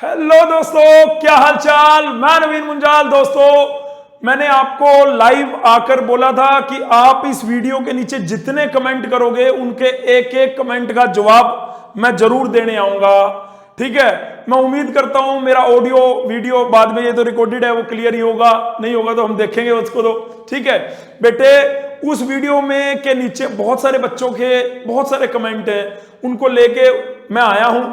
Hello दोस्तों, क्या हालचाल। मैं नवीन मुंजाल। दोस्तों, मैंने आपको लाइव आकर बोला था कि आप इस वीडियो के नीचे जितने कमेंट करोगे उनके एक एक कमेंट का जवाब मैं जरूर देने आऊंगा। ठीक है, मैं उम्मीद करता हूं मेरा ऑडियो वीडियो बाद में, ये तो रिकॉर्डेड है, वो क्लियर ही होगा। नहीं होगा तो हम देखेंगे उसको। तो ठीक है बेटे, उस वीडियो में के नीचे बहुत सारे बच्चों के बहुत सारे कमेंट हैं, उनको लेके मैं आया हूं।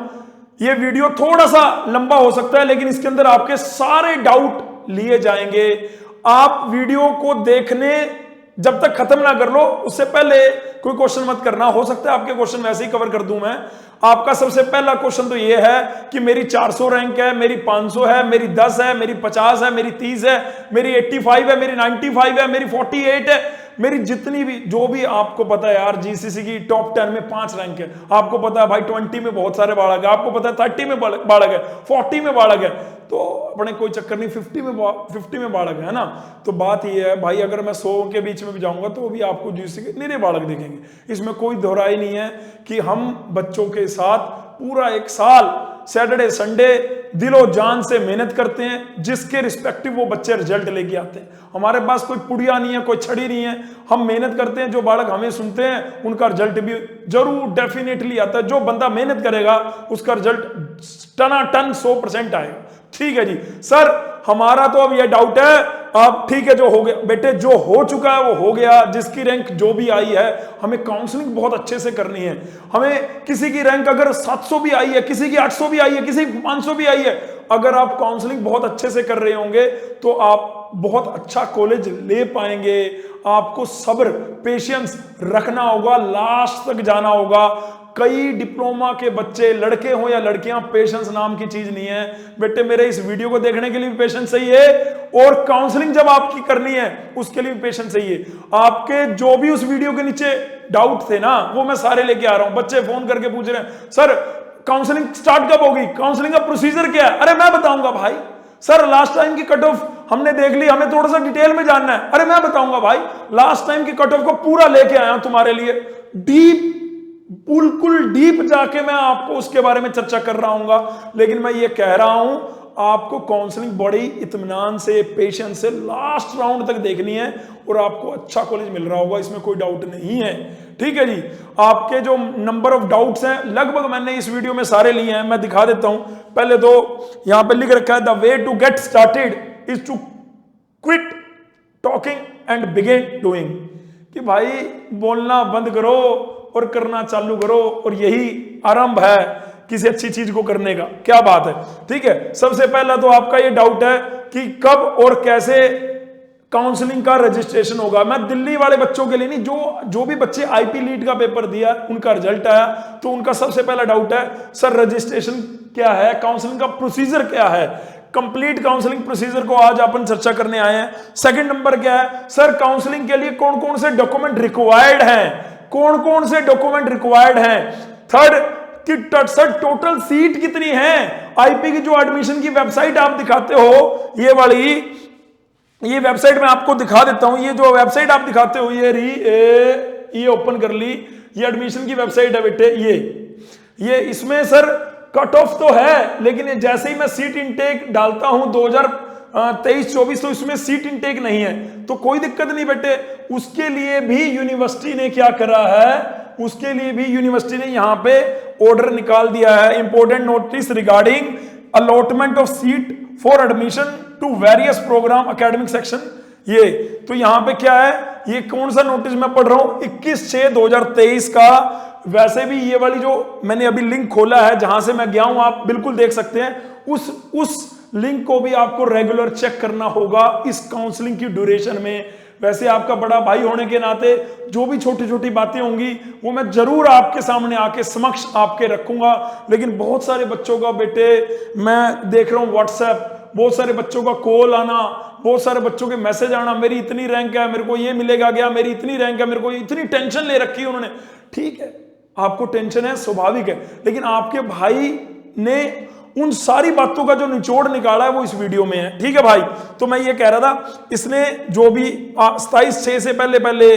ये वीडियो थोड़ा सा लंबा हो सकता है, लेकिन इसके अंदर आपके सारे डाउट लिए जाएंगे। आप वीडियो को देखने जब तक खत्म ना कर लो, उससे पहले कोई क्वेश्चन मत करना। हो सकता है आपके क्वेश्चन वैसे ही कवर कर दूं मैं। आपका सबसे पहला क्वेश्चन तो ये है कि मेरी 400 रैंक है, मेरी 500 है, मेरी 10 है, मेरी 50 है, मेरी 30 है, मेरी 85 है, मेरी 95 है, मेरी 48 है, मेरी जितनी भी जो भी आपको पता है यार, जीसीसी की टॉप 10 में 5 रैंक है। आपको पता है भाई 20 में बहुत सारे बालक है, आपको पता है 30 में बालक है, 40 में बालक है, तो अपने कोई चक्कर नहीं, 50 में बालक है ना। तो बात ये है भाई, अगर मैं 100 के बीच में भी जाऊंगा तो भी आपको जीसीसी के निरे बालक दिखेंगे। इसमें कोई दोहराई नहीं है कि हम बच्चों के साथ पूरा एक साल सैटरडे संडे दिलो जान से मेहनत करते हैं, जिसके रिस्पेक्टिव वो बच्चे रिजल्ट लेके आते हैं। हमारे पास कोई पुड़िया नहीं है, कोई छड़ी नहीं है, हम मेहनत करते हैं। जो बालक हमें सुनते हैं उनका रिजल्ट भी जरूर डेफिनेटली आता है। जो बंदा मेहनत करेगा उसका रिजल्ट टनाटन 100% आएगा। ठीक है जी सर, हमारा तो अब ये डाउट है। अब ठीक है, जो हो गया बेटे, जो हो चुका है वो हो गया। जिसकी रैंक जो भी आई है, हमें काउंसलिंग बहुत अच्छे से करनी है। हमें किसी की रैंक अगर 700 भी आई है, किसी की 800 भी आई है, किसी की 500 भी आई है, अगर आप काउंसलिंग बहुत अच्छे से कर रहे होंगे तो आप बहुत अच्छा कॉलेज ले पाएंगे। आपको सब्र पेशेंस रखना होगा, लास्ट तक जाना होगा। कई डिप्लोमा के बच्चे, लड़के हो या लड़कियां, पेशेंस नाम की चीज नहीं है बेटे। मेरे इस वीडियो को देखने के लिए भी पेशेंस चाहिए, और काउंसलिंग जब आपकी करनी है उसके लिए भी पेशेंस चाहिए। आपके जो भी उस वीडियो के नीचे डाउट थे ना, वो मैं सारे लेके आ रहा हूं। बच्चे फोन करके पूछ रहे हैं, सर काउंसलिंग स्टार्ट कब होगी, काउंसलिंग का प्रोसीजर क्या है। अरे मैं बताऊंगा भाई। सर लास्ट टाइम की कट ऑफ हमने देख ली, हमें थोड़ा सा डिटेल में जानना है। अरे मैं बताऊंगा भाई। लास्ट टाइम की कट ऑफ को पूरा लेके आया हूं तुम्हारे लिए, डीप, बिल्कुल डीप जाके मैं आपको उसके बारे में चर्चा कर रहा हूं। लेकिन मैं ये कह रहा हूं, आपको काउंसलिंग बड़ी इत्मीनान से, पेशेंस से लास्ट राउंड तक देखनी है, और आपको अच्छा कॉलेज मिल रहा होगा, इसमें कोई डाउट नहीं है। ठीक है जी। आपके जो नंबर ऑफ डाउट्स हैं लगभग मैंने इस वीडियो में सारे लिए हैं, मैं दिखा देता हूं। पहले तो यहां पे लिख रखा है, the way to get started is to quit talking and begin doing. कि भाई बोलना बंद करो और करना चालू करो, और यही आरंभ है किसी अच्छी चीज को करने का। क्या बात है। ठीक है, सबसे पहला तो आपका ये डाउट है कि कब और कैसे काउंसलिंग का रजिस्ट्रेशन होगा। मैं दिल्ली वाले बच्चों के लिए नहीं, जो भी बच्चे आईपी लीड का पेपर दिया, उनका रिजल्ट आया, तो उनका सबसे पहला डाउट है, सर रजिस्ट्रेशन क्या है, काउंसलिंग का प्रोसीजर क्या है। कंप्लीट काउंसलिंग प्रोसीजर को आज अपन चर्चा करने आए हैं। सेकंड नंबर क्या है, सर काउंसलिंग के लिए कौन कौन से डॉक्यूमेंट रिक्वायर्ड हैं, कौन कौन से डॉक्यूमेंट रिक्वायर्ड हैं। थर्ड कि सर टोटल सीट कितनी है। आईपी की जो एडमिशन की वेबसाइट आप दिखाते हो, ये वाली, ये वेबसाइट मैं आपको दिखा देता हूं। ये जो वेबसाइट आप दिखाते हो, ये ओपन कर ली, ये एडमिशन की वेबसाइट है बेटे। ये इसमें सर कट ऑफ तो है, लेकिन जैसे ही मैं सीट इनटेक डालता हूं 2023-24, तो इसमें सीट इनटेक नहीं है, तो कोई दिक्कत नहीं बेटे। उसके लिए भी यूनिवर्सिटी ने क्या करा है, उसके लिए भी यूनिवर्सिटी ने यहां पे ऑर्डर निकाल दिया है, important notice regarding allotment of seat for admission to various program academic section. ये तो यहां पे क्या है, ये कौन सा नोटिस मैं पढ़ रहा हूं, 21/6/2023 का। वैसे भी ये वाली जो मैंने अभी लिंक खोला है, जहां से मैं गया हूं, आप बिल्कुल देख सकते हैं। उस लिंक को भी आपको रेगुलर चेक करना होगा इस काउंसलिंग की ड्यूरेशन में। वैसे आपका बड़ा भाई होने के नाते जो भी छोटी छोटी बातें होंगी वो मैं जरूर आपके सामने आके समक्ष आपके रखूंगा। लेकिन बहुत सारे बच्चों का बेटे मैं देख रहा हूं व्हाट्सएप, बहुत सारे बच्चों का कॉल आना, बहुत सारे बच्चों के मैसेज आना, मेरी इतनी रैंक है, मेरे को ये मिलेगा क्या, मेरी इतनी रैंक है, मेरे को इतनी टेंशन ले रखी है उन्होंने। ठीक है, आपको टेंशन है, स्वाभाविक है, लेकिन आपके भाई ने उन सारी बातों का जो निचोड़ निकाला है वो इस वीडियो में है। ठीक है भाई, तो मैं ये कह रहा था, इसने जो भी 27/6 से पहले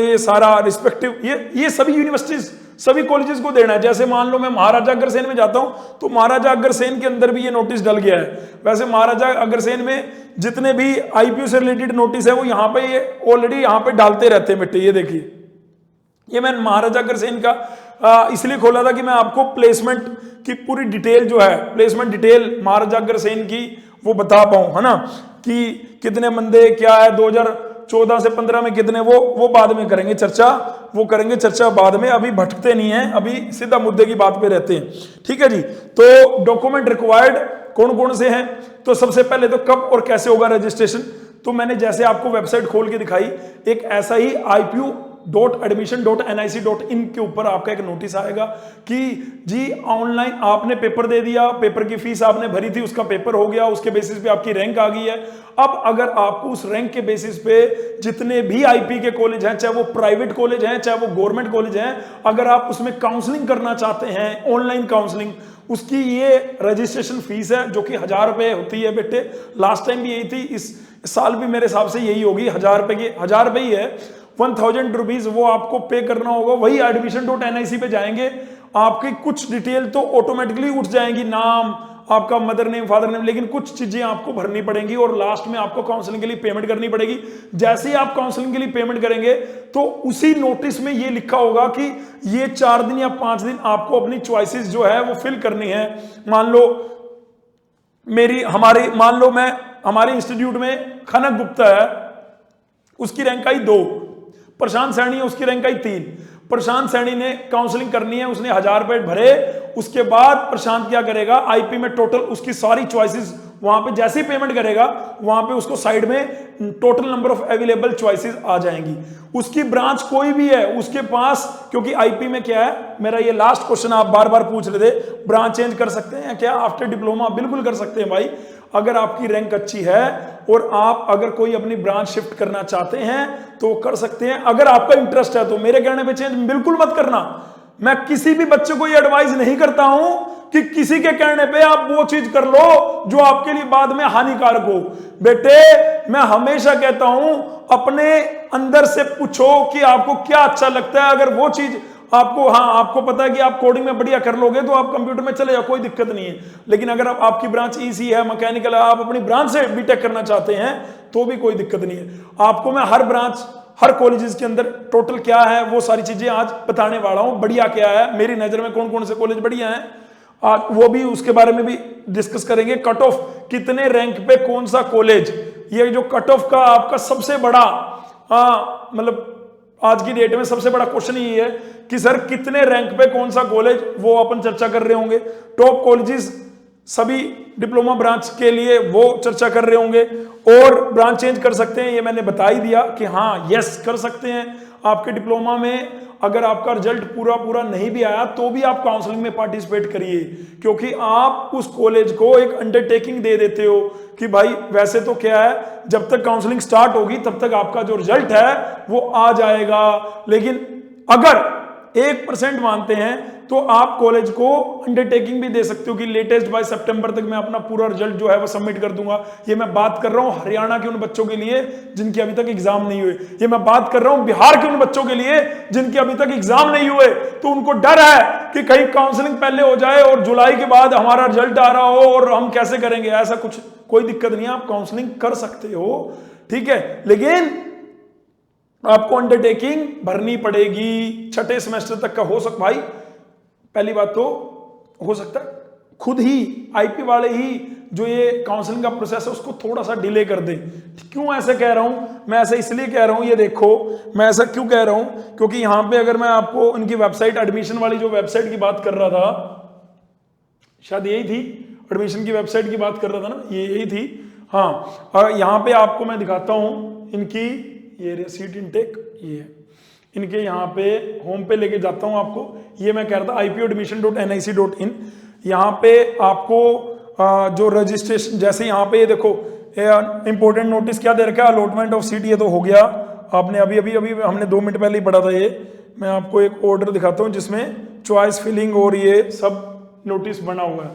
ये सारा रिस्पेक्टिव ये सभी यूनिवर्सिटीज सभी कॉलेजेस को देना है। जैसे मान लो मैं महाराजा अग्रसेन में जाता हूं तो महाराजा अग्रसेन के अंदर भी ये नोटिस डल गया है। वैसे महाराजा अग्रसेन में जितने भी आईपीओ से रिलेटेड नोटिस है वो यहाँ पे ये ऑलरेडी यहाँ पे डालते रहते हैं बेटे। ये देखिए, ये मैं महाराजा अग्रसेन का इसलिए खोला था कि मैं आपको प्लेसमेंट की पूरी डिटेल जो है, प्लेसमेंट डिटेल महाराजा अग्रसेन की वो बता पाऊं, है ना, कि कितने बंदे क्या है 2014 से 15 में कितने, वो बाद में करेंगे चर्चा, वो करेंगे चर्चा बाद में। अभी भटकते नहीं है, अभी सीधा मुद्दे की बात पे रहते हैं। ठीक है जी। तो डॉक्यूमेंट रिक्वायर्ड कौन कौन से हैं? तो सबसे पहले तो कब और कैसे होगा रजिस्ट्रेशन, तो मैंने जैसे आपको वेबसाइट खोल के दिखाई, एक ऐसा ही ipu.admission.nic.in के ऊपर आपका एक नोटिस आएगा कि जी ऑनलाइन आपने पेपर दे दिया, पेपर की फीस आपने भरी थी, उसका पेपर हो गया, उसके बेसिस पे आपकी रैंक आ गई है। अब अगर आपको उस रैंक के बेसिस पे जितने भी आईपी के कॉलेज हैं, चाहे वो प्राइवेट कॉलेज हैं चाहे वो गवर्नमेंट कॉलेज हैं, अगर आप उसमें काउंसलिंग करना चाहते हैं, ऑनलाइन काउंसलिंग, उसकी ये रजिस्ट्रेशन फीस है जो कि 1000 रुपए होती है बेटे। लास्ट टाइम भी यही थी, इस साल भी मेरे हिसाब से यही होगी, 1000 रुपए की, 1000 रुपए ही है, 1000 रुपीज वो आपको पे करना होगा। वही admission.nic पे जाएंगे, आपकी कुछ डिटेल तो ऑटोमेटिकली उठ जाएंगी, नाम आपका, मदर नेम, फादर नेम, लेकिन कुछ चीजें आपको भरनी पड़ेंगी और लास्ट में आपको काउंसलिंग के लिए पेमेंट करनी पड़ेगी। जैसे ही आप काउंसलिंग के लिए पेमेंट करेंगे तो उसी नोटिस में ये लिखा होगा कि ये 4 दिन या 5 दिन आपको अपनी चॉइसेस जो है वो फिल करनी है। मान लो हमारे इंस्टीट्यूट में खनक गुप्ता है, उसकी रैंक आई 2, प्रशांत सैनी है उसकी रैंक आई 3। प्रशांत सैनी ने काउंसलिंग करनी है, उसने 1000 रुपए भरे, उसके बाद प्रशांत क्या करेगा, आईपी में टोटल उसकी सारी चॉइसेस वहां पे जैसे ही पेमेंट करेगा वहां पे उसको साइड में total number of available choices आ जाएंगी। उसकी ब्रांच कोई भी है उसके पास, क्योंकि आईपी में क्या है, मेरा ये लास्ट क्वेश्चन आप बार बार पूछ रहे थे, ब्रांच चेंज कर सकते हैं क्या आफ्टर डिप्लोमा? बिल्कुल कर सकते हैं भाई। अगर आपकी रैंक अच्छी है और आप अगर कोई अपनी ब्रांच शिफ्ट करना चाहते हैं तो कर सकते हैं। अगर आपका इंटरेस्ट है तो मेरे कहने पे चेंज बिल्कुल मत करना। मैं किसी भी बच्चे को ये एडवाइस नहीं करता हूं कि किसी के कहने पे आप वो चीज कर लो जो आपके लिए बाद में हानिकारक हो। बेटे मैं हमेशा कहता हूं अपने अंदर से पूछो कि आपको क्या अच्छा लगता है। अगर वो चीज आपको पता है कि आप कोडिंग में बढ़िया कर लोगे तो आप कंप्यूटर में चले जाओ, कोई दिक्कत नहीं है। लेकिन अगर आपकी ब्रांच ईसी है, मैकेनिकल है, आप अपनी ब्रांच से बीटेक करना चाहते हैं तो भी कोई दिक्कत नहीं है। आपको मैं हर ब्रांच, हर कॉलेजेस के अंदर टोटल क्या है वो सारी चीजें आज बताने वाला हूं। बढ़िया क्या है, मेरी नजर में कौन कौन से कॉलेज बढ़िया हैं, आज वो भी उसके बारे में भी डिस्कस करेंगे। कट ऑफ कितने रैंक पे कौन सा कॉलेज, ये जो कट ऑफ का आपका सबसे बड़ा मतलब आज की डेट में सबसे बड़ा क्वेश्चन ये है कि सर कितने रैंक पे कौन सा कॉलेज, वो अपन चर्चा कर रहे होंगे। टॉप कॉलेजेस सभी डिप्लोमा ब्रांच के लिए वो चर्चा कर रहे होंगे। और ब्रांच चेंज कर सकते हैं, ये मैंने बता ही दिया कि हाँ यस कर सकते हैं। आपके डिप्लोमा में अगर आपका रिजल्ट पूरा नहीं भी आया तो भी आप काउंसलिंग में पार्टिसिपेट करिए, क्योंकि आप उस कॉलेज को एक अंडरटेकिंग दे देते हो कि भाई वैसे तो क्या है, जब तक काउंसलिंग स्टार्ट होगी तब तक आपका जो रिजल्ट है वो आ जाएगा। लेकिन अगर 1% मानते हैं तो आप कॉलेज को अंडरटेकिंग भी दे सकते हो कि लेटेस्ट बाय सितंबर तक मैं अपना पूरा रिजल्ट जो है वो सबमिट कर दूंगा। ये मैं बात कर रहा हूं हरियाणा के उन बच्चों के लिए जिनके अभी तक एग्जाम नहीं हुए, ये मैं बात कर रहा हूं बिहार के उन बच्चों के लिए जिनके अभी तक एग्जाम नहीं हुए। तो उनको डर है कि कहीं काउंसलिंग पहले हो जाए और जुलाई के बाद हमारा रिजल्ट आ रहा हो और हम कैसे करेंगे। ऐसा कुछ कोई दिक्कत नहीं है, आप काउंसलिंग कर सकते हो, ठीक है। लेकिन आपको अंडरटेकिंग भरनी पड़ेगी। 6ठे सेमेस्टर तक का हो सकता, भाई पहली बात तो हो सकता है खुद ही आईपी वाले ही जो ये काउंसलिंग का प्रोसेस है उसको थोड़ा सा डिले कर दे। क्यों ऐसे कह रहा हूं मैं, ऐसे इसलिए कह रहा हूं, ये देखो मैं ऐसा क्यों कह रहा हूं क्योंकि यहां पे अगर मैं आपको इनकी वेबसाइट, एडमिशन वाली जो वेबसाइट की बात कर रहा था, शायद यही थी, एडमिशन की वेबसाइट की बात कर रहा था ना, ये यही थी हाँ। और यहां पे आपको मैं दिखाता हूं इनकी ये सीट इनटेक, ये इनके यहाँ पे होम पे लेके जाता हूँ आपको। ये मैं कह रहा था ipu.admission.nic.in, यहाँ पे आपको जो रजिस्ट्रेशन, जैसे यहाँ पे ये देखो इंपॉर्टेंट नोटिस क्या दे रखा है, अलॉटमेंट ऑफ सीट, ये तो हो गया आपने अभी हमने 2 मिनट पहले ही पढ़ा था। ये मैं आपको एक ऑर्डर दिखाता हूँ जिसमें चॉइस फिलिंग और ये सब नोटिस बना हुआ है।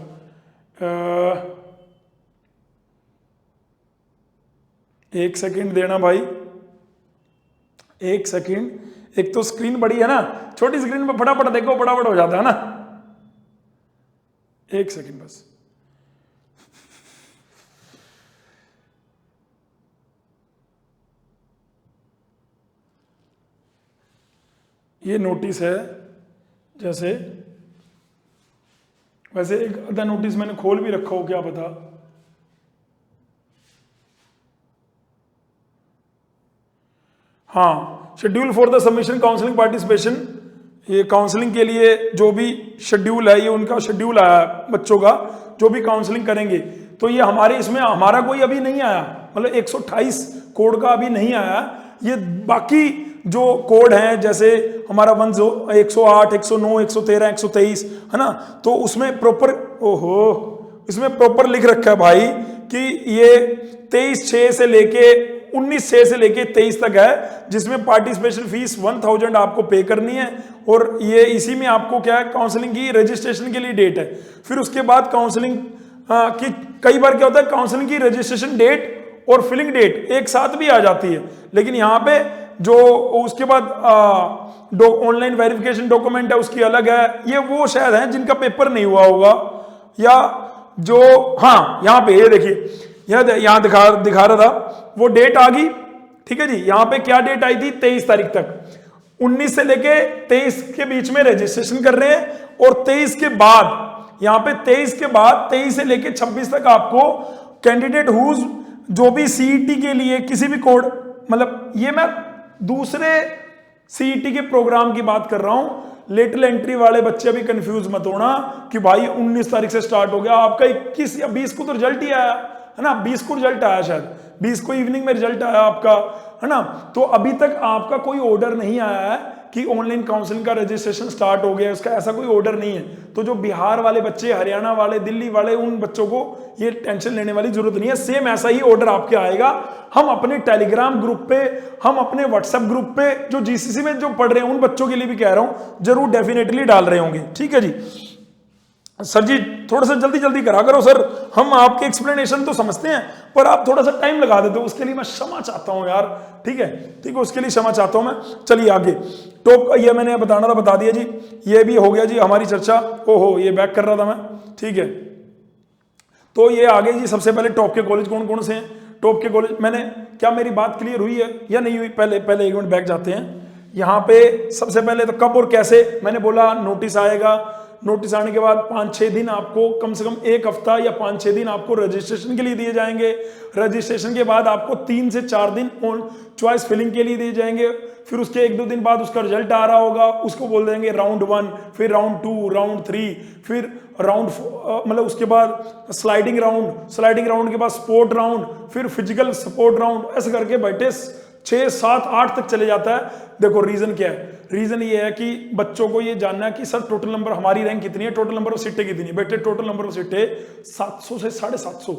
1 सेकेंड देना भाई, 1 सेकेंड, एक तो स्क्रीन बड़ी है ना, छोटी स्क्रीन में फटाफट देखो, फटाफट हो जाता है ना। एक सेकंड बस। ये नोटिस है, जैसे वैसे एक आधा नोटिस मैंने खोल भी रखा हो, क्या पता। हाँ, schedule for the submission counselling participation, ये काउंसलिंग के लिए जो भी शेड्यूल है, ये उनका शेड्यूल आया बच्चों का जो भी काउंसलिंग करेंगे। तो ये हमारे इसमें हमारा कोई अभी नहीं आया, मतलब 128 कोड का अभी नहीं आया। ये बाकी जो कोड हैं, जैसे हमारा 108, 109, 113, 123 है ना, तो उसमें प्रॉपर, ओहो, इसमें प्रॉपर लिख रखा है भाई कि ये 23/6 से लेके 19/6 से लेके 23 तक है, जिसमें पार्टिसिपेशन फीस 1000 आपको पे करनी है। और ये इसी में आपको क्या है, काउंसलिंग की रजिस्ट्रेशन के लिए डेट है। फिर उसके बाद काउंसलिंग की कई बार क्या होता है, काउंसलिंग की रजिस्ट्रेशन डेट और फिलिंग डेट एक साथ भी आ जाती है, लेकिन यहाँ पे जो उसके बाद ऑनलाइन वेरिफिकेशन डॉक्यूमेंट है उसकी अलग है। ये वो शायद है जिनका पेपर नहीं हुआ होगा, या जो, हाँ यहाँ पे ये देखिए, यहाँ दिखा रहा था, वो डेट आ गई। ठीक है जी, यहाँ पे क्या डेट आई थी, 23 तारीख तक। 19 से लेके 23 के बीच में रजिस्ट्रेशन कर रहे हैं, और 23 के बाद, यहाँ पे 23 के बाद 23 से लेके 26 तक आपको कैंडिडेट हुज जो भी सीईटी के लिए किसी भी कोड, मतलब ये मैं दूसरे सीईटी के प्रोग्राम की बात कर रहा हूं। लेटरल एंट्री वाले बच्चे अभी कंफ्यूज मत होना कि भाई 19 तारीख से स्टार्ट हो गया, आपका 21 या 20 को तो रिजल्ट ही आया है ना, 20 को रिजल्ट आया, शायद 20 को इवनिंग में रिजल्ट आया आपका, है ना। तो अभी तक आपका कोई ऑर्डर नहीं आया है कि ऑनलाइन काउंसलिंग का रजिस्ट्रेशन स्टार्ट हो गया, उसका ऐसा कोई ऑर्डर नहीं है। तो जो बिहार वाले बच्चे, हरियाणा वाले, दिल्ली वाले, उन बच्चों को ये टेंशन लेने वाली जरूरत नहीं है। सेम ऐसा ही ऑर्डर आपके आएगा। हम अपने टेलीग्राम ग्रुप पे, हम अपने व्हाट्सएप ग्रुप पे जो जीसीसी में जो पढ़ रहे हैं उन बच्चों के लिए भी कह रहा हूं, जरूर डेफिनेटली डाल रहे होंगे। ठीक है जी। सर जी थोड़ा सा जल्दी जल्दी करा करो सर, हम आपके एक्सप्लेनेशन तो समझते हैं पर आप थोड़ा सा टाइम लगा देते हो, उसके लिए मैं क्षमा चाहता हूं यार। ठीक है, ठीक है, उसके लिए क्षमा चाहता हूं मैं। चलिए आगे, टॉप ये मैंने बताना था, बता दिया जी। ये भी हो गया जी हमारी चर्चा। ओहो, ये बैक कर रहा था मैं। ठीक है, तो ये आगे जी, सबसे पहले टॉप के कॉलेज कौन कौन से हैं। टॉप के कॉलेज, मैंने क्या, मेरी बात क्लियर हुई है या नहीं हुई, पहले एक मिनट बैक जाते हैं। यहाँ पे सबसे पहले तो कब और कैसे, मैंने बोला नोटिस आएगा। नोटिस आने के बाद 5-6 दिन आपको, कम से कम 1 हफ्ता या 5-6 दिन आपको रजिस्ट्रेशन के लिए दिए जाएंगे। रजिस्ट्रेशन के बाद आपको 3 से 4 दिन ऑन चॉइस फिलिंग के लिए दिए जाएंगे। फिर उसके 1-2 दिन बाद उसका रिजल्ट आ रहा होगा, उसको बोल देंगे राउंड 1, फिर राउंड 2, राउंड 3, फिर राउंड मतलब उसके बाद स्लाइडिंग राउंड के बाद स्पोर्ट राउंड, फिर फिजिकल सपोर्ट राउंड, ऐसे करके बैठे 6, 7, 8 तक चले जाता है। देखो रीजन क्या है, रीजन ये है कि बच्चों को ये जानना है कि सर टोटल नंबर, हमारी रैंक कितनी है, टोटल नंबर ऑफ सीटें कितनी है। बेटे टोटल नंबर ऑफ सीटें 700 से 750,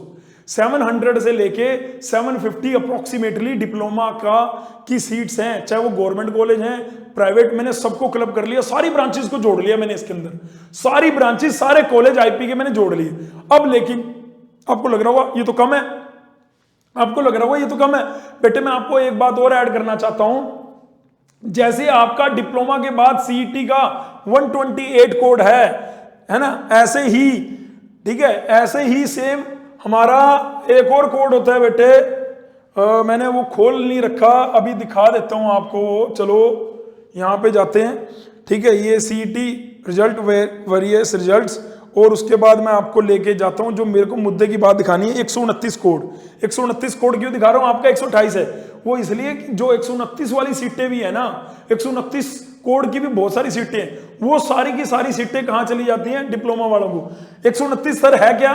700 से लेके 750 अप्रोक्सीमेटली डिप्लोमा का की सीट्स हैं, चाहे वो गवर्नमेंट कॉलेज हैं, प्राइवेट। मैंने सबको क्लब कर लिया, सारी ब्रांचेस को जोड़ लिया मैंने इसके अंदर, सारी ब्रांचेस, सारे कॉलेज आईपी के मैंने जोड़ लिए। अब लेकिन आपको लग रहा होगा ये तो कम है, आपको लग रहा होगा ये तो कम है। बेटे मैं आपको एक बात और ऐड करना चाहता हूं, जैसे आपका डिप्लोमा के बाद सीईटी का 128 कोड है ना, ऐसे ही, ठीक है, ऐसे ही सेम हमारा एक और कोड होता है बेटे। मैंने वो खोल नहीं रखा, अभी दिखा देता हूं आपको। चलो यहां पे जाते हैं। ठीक है, ये सीईटी रिजल्ट, वेरियस रिजल्ट्स, और उसके बाद मैं आपको लेके जाता हूं जो मेरे को मुद्दे की बात दिखानी है। 129 कोड, 129 कोड क्यों दिखा रहा हूं, आपका 128 है, वो इसलिए जो 129 वाली सीटें भी है ना, 129 कोड की भी बहुत सारी सीटें हैं, वो सारी की सारी सीटें कहां चली जाती हैं, डिप्लोमा वालों को। 129 सर है क्या